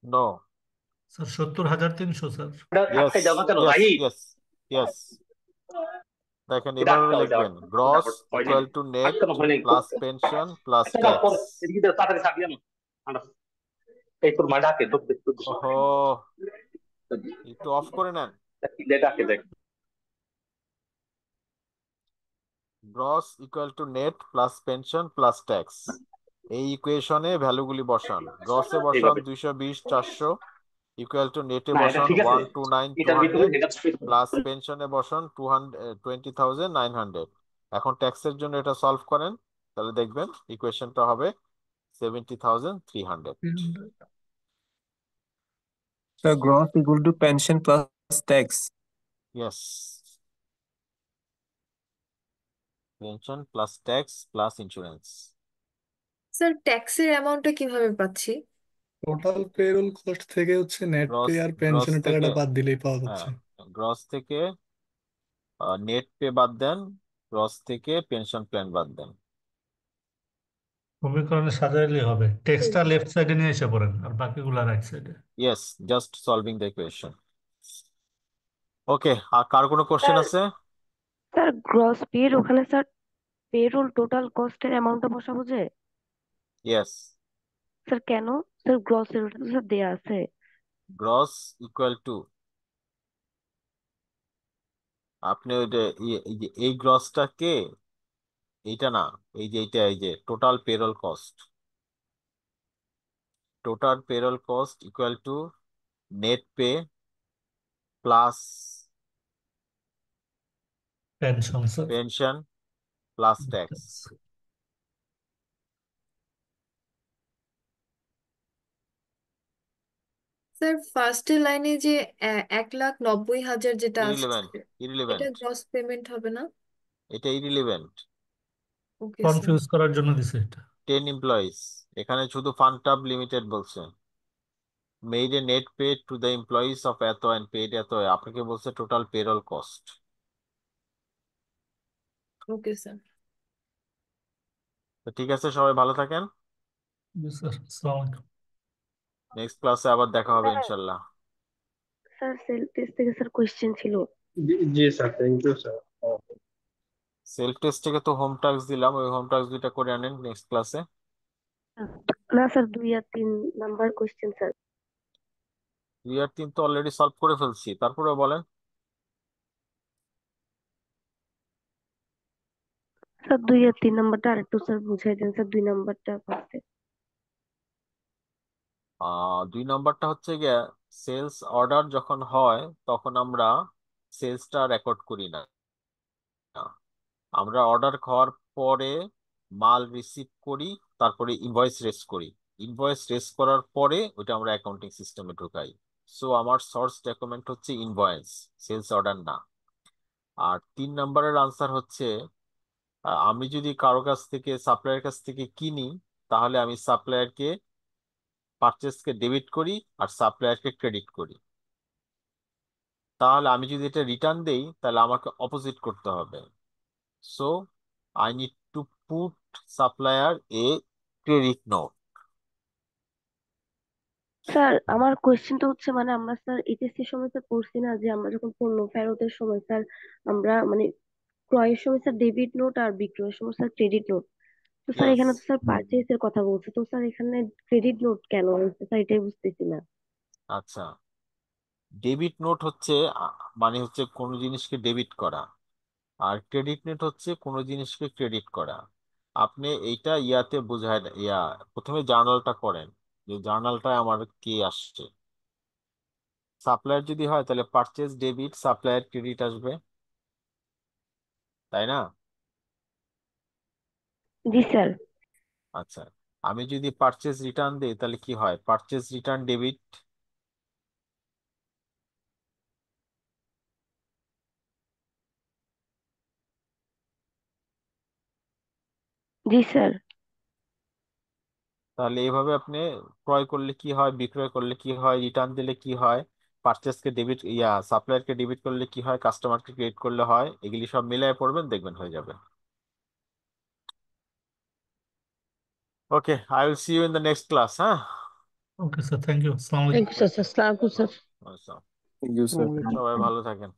no. Sir 70,300 sir. Yes, আটকে যাও না কেন ইয়েস, রাহি? Yes, yes. দেখেন এটা এভাবে আটকাও, এটা লিখবেন, গ্রস হয় নাই, ইকুয়াল টু নেট আটকানো হয় নাই। প্লাস পেনশন প্লাস আটকানোর ট্যাক্স। পর এদিকে তাড়াতাড়ি চাপ দিয়ে না। এই তোর মা ডাকে ঢুক দেখ ওহো, একটু অফ করে নেন। ডাকে দেখ। Gross equal to net plus pension plus tax, এই ইকুয়েশনে ভ্যালুগুলি বসান। গ্রসে বসান এইভাবে 220 400, ইকুয়াল টু নেটে না, এটা বসান ঠিক আছে। 129 এটার ভিতরে 200, এটা প্লাস পেনশনে বসান 20,900। এখন ট্যাক্সের জন্য এটা সলভ করেন, তাহলে দেখবেন ইকুয়েশনটা হবে 70,300। So gross equal to pension plus tax. Yes, pension plus tax plus insurance. Sir ট্যাক্সের অ্যামাউন্টটা কিভাবে পাচ্ছি? টোটাল পেরোল কস্ট থেকে হচ্ছে নেট পে গ্রস আর গ্রস পেনশনের থেকে, টাকাটা বাদ দিলেই পাওয়া হ্যাঁ, যাচ্ছে। গ্রস থেকে নেট পে বাদ দেন, গ্রস থেকে পেনশন প্ল্যান বাদ দেন। সমীকরণে সাজাইলেই হবে, টেক্সটটা লেফট সাইডে নিয়ে এসে পড়েন আর বাকিগুলো রাইট সাইডে। Yes, just solving the equation. Okay, আর কার কোনো কোশ্চেন স্যার আছে? স্যার গ্রস পে এর ওখানে স্যার পেরোল টোটাল কস্টের অ্যামাউন্টটা বসাবো যে? ইয়েস, স্যার কেন? স্যার গ্রস এর ওটা তো স্যার দেয়া আছে। গ্রস ইকুয়াল টু, আপনি ওই যে এই গ্রসটাকে, এইটা না, এই যে total payroll cost, total payroll cost equal to net pay plus pension sir. Pension plus tax. Sir ফার্স্টের লাইনে যে 1,90,000 যেটা আছে ইরিলেভেন্ট, এটা ইরিলেভেন্ট, গ্রস পেমেন্ট হবে না? এটা ইরিলেভেন্ট। Okay sir. কনফিউজ করার জন্য দিছে এটা। 10 এমপ্লয়িজ, এখানে শুধু ফান্টাব লিমিটেড বলছে। Made a net pay to the employees of এত অ্যান্ড পেড এত, আপনাকে বলছে total payroll cost. Okay sir. তো ঠিক আছে, সবাই ভালো থাকেন। জি স্যার, আসসালামু আলাইকুম। নেক্সট ক্লাসে আবার দেখা হবে স্যার ইনশাল্লাহ। স্যার সেলফ টেস্ট থেকে স্যার কোয়েশ্চেন ছিল। জি sir, thank you sir. Self test থেকে তো হোম টাস্ক দিলাম, ওই হোম টাস্ক দুইটা করে আনেন নেক্সট ক্লাসে। না স্যার 2 আর 3 নাম্বার কোয়েশ্চেন স্যার। 2 আর 3 তো অলরেডি সলভ করে ফেলছি, তারপরে বলেন। স্যার 2 আর 3 নাম্বারটা আরেকটু স্যার বুঝাই দেন স্যার, 2 নাম্বারটা ফার্স্টে। 2 নাম্বারটা হচ্ছে গিয়ে, সেলস অর্ডার যখন হয় তখন আমরা সেলসটা রেকর্ড করি না, আমরা অর্ডার হওয়ার পরে মাল রিসিভ করি, তারপরে ইনভয়েস রেজ করি। ইনভয়েস রেজ করার পরে ওটা আমরা অ্যাকাউন্টিং সিস্টেমে ঢুকাই। সো আমার সোর্স ডকুমেন্ট হচ্ছে ইনভয়েস, সেলস অর্ডার না। আর 3 নাম্বারের আনসার হচ্ছে, আমি যদি কারো কাছ থেকে, সাপ্লায়ার কাছ থেকে কিনি, তাহলে আমি সাপ্লায়ারকে, পারচেসকে ডেবিট করি আর সাপ্লায়ারকে ক্রেডিট করি। তাহলে আমি যদি এটা রিটার্ন দেই, তাহলে আমাকে অপোজিট করতে হবে। So I need to put supplier A credit note. Sir আমার কোয়েশ্চেনটা হচ্ছে মানে আমরা স্যার এইচএসসি সময় স্যার পড়ছি না যে আমরা যখন পণ্য ফেরতের সময় স্যার আমরা মানে ক্রয়ের সময় স্যার ডেবিট নোট আর বিক্রয়ের সময় স্যার ক্রেডিট নোট। তো স্যার ইয়েস, এখানে তো স্যার পারচেজ এর কথা বলছে, তো স্যার এখানে ক্রেডিট নোট কেন হচ্ছে স্যার এটাই বুঝতেছি না। আচ্ছা। ডেবিট নোট হচ্ছে মানে হচ্ছে কোনো জিনিসকে ডেবিট করা, আর ক্রেডিট নোট হচ্ছে কোনো জিনিসকে ক্রেডিট করা। আপনি এইটা ইয়াতে বোঝায় না, প্রথমে জার্নালটা করেন, যে জার্নালটায় আমার কি আসছে। সাপ্লায়ার যদি হয় তাহলে পারচেজ ডেবিট, সাপ্লায়ার ক্রেডিট আসবে, তাই না? জি স্যার। আচ্ছা, আমি যদি পারচেজ রিটার্ন দিই তাহলে কি হয়? পারচেজ রিটার্ন ডেবিট, জি স্যার। তাহলে এইভাবে আপনি ক্রয় করলে কি হয়, বিক্রয় করলে কি হয়, রিটার্ন দিলে কি হয়, পারচেসকে ডেবিট সাপ্লায়ারকে ডেবিট করলে কি হয়, কাস্টমারকে ক্রেডিট করলে হয়, এগুলি সব মিলাই পড়বেন, দেখবেন হয়ে যাবে। Okay, I will see you in the next class. হ্যাঁ, ওকে স্যার, থ্যাংক ইউ। আসসালামু আলাইকুম। Thank you sir. আসসালামু আলাইকুম স্যার। আচ্ছা, Thank you, sir. সবাই ভালো থাকেন।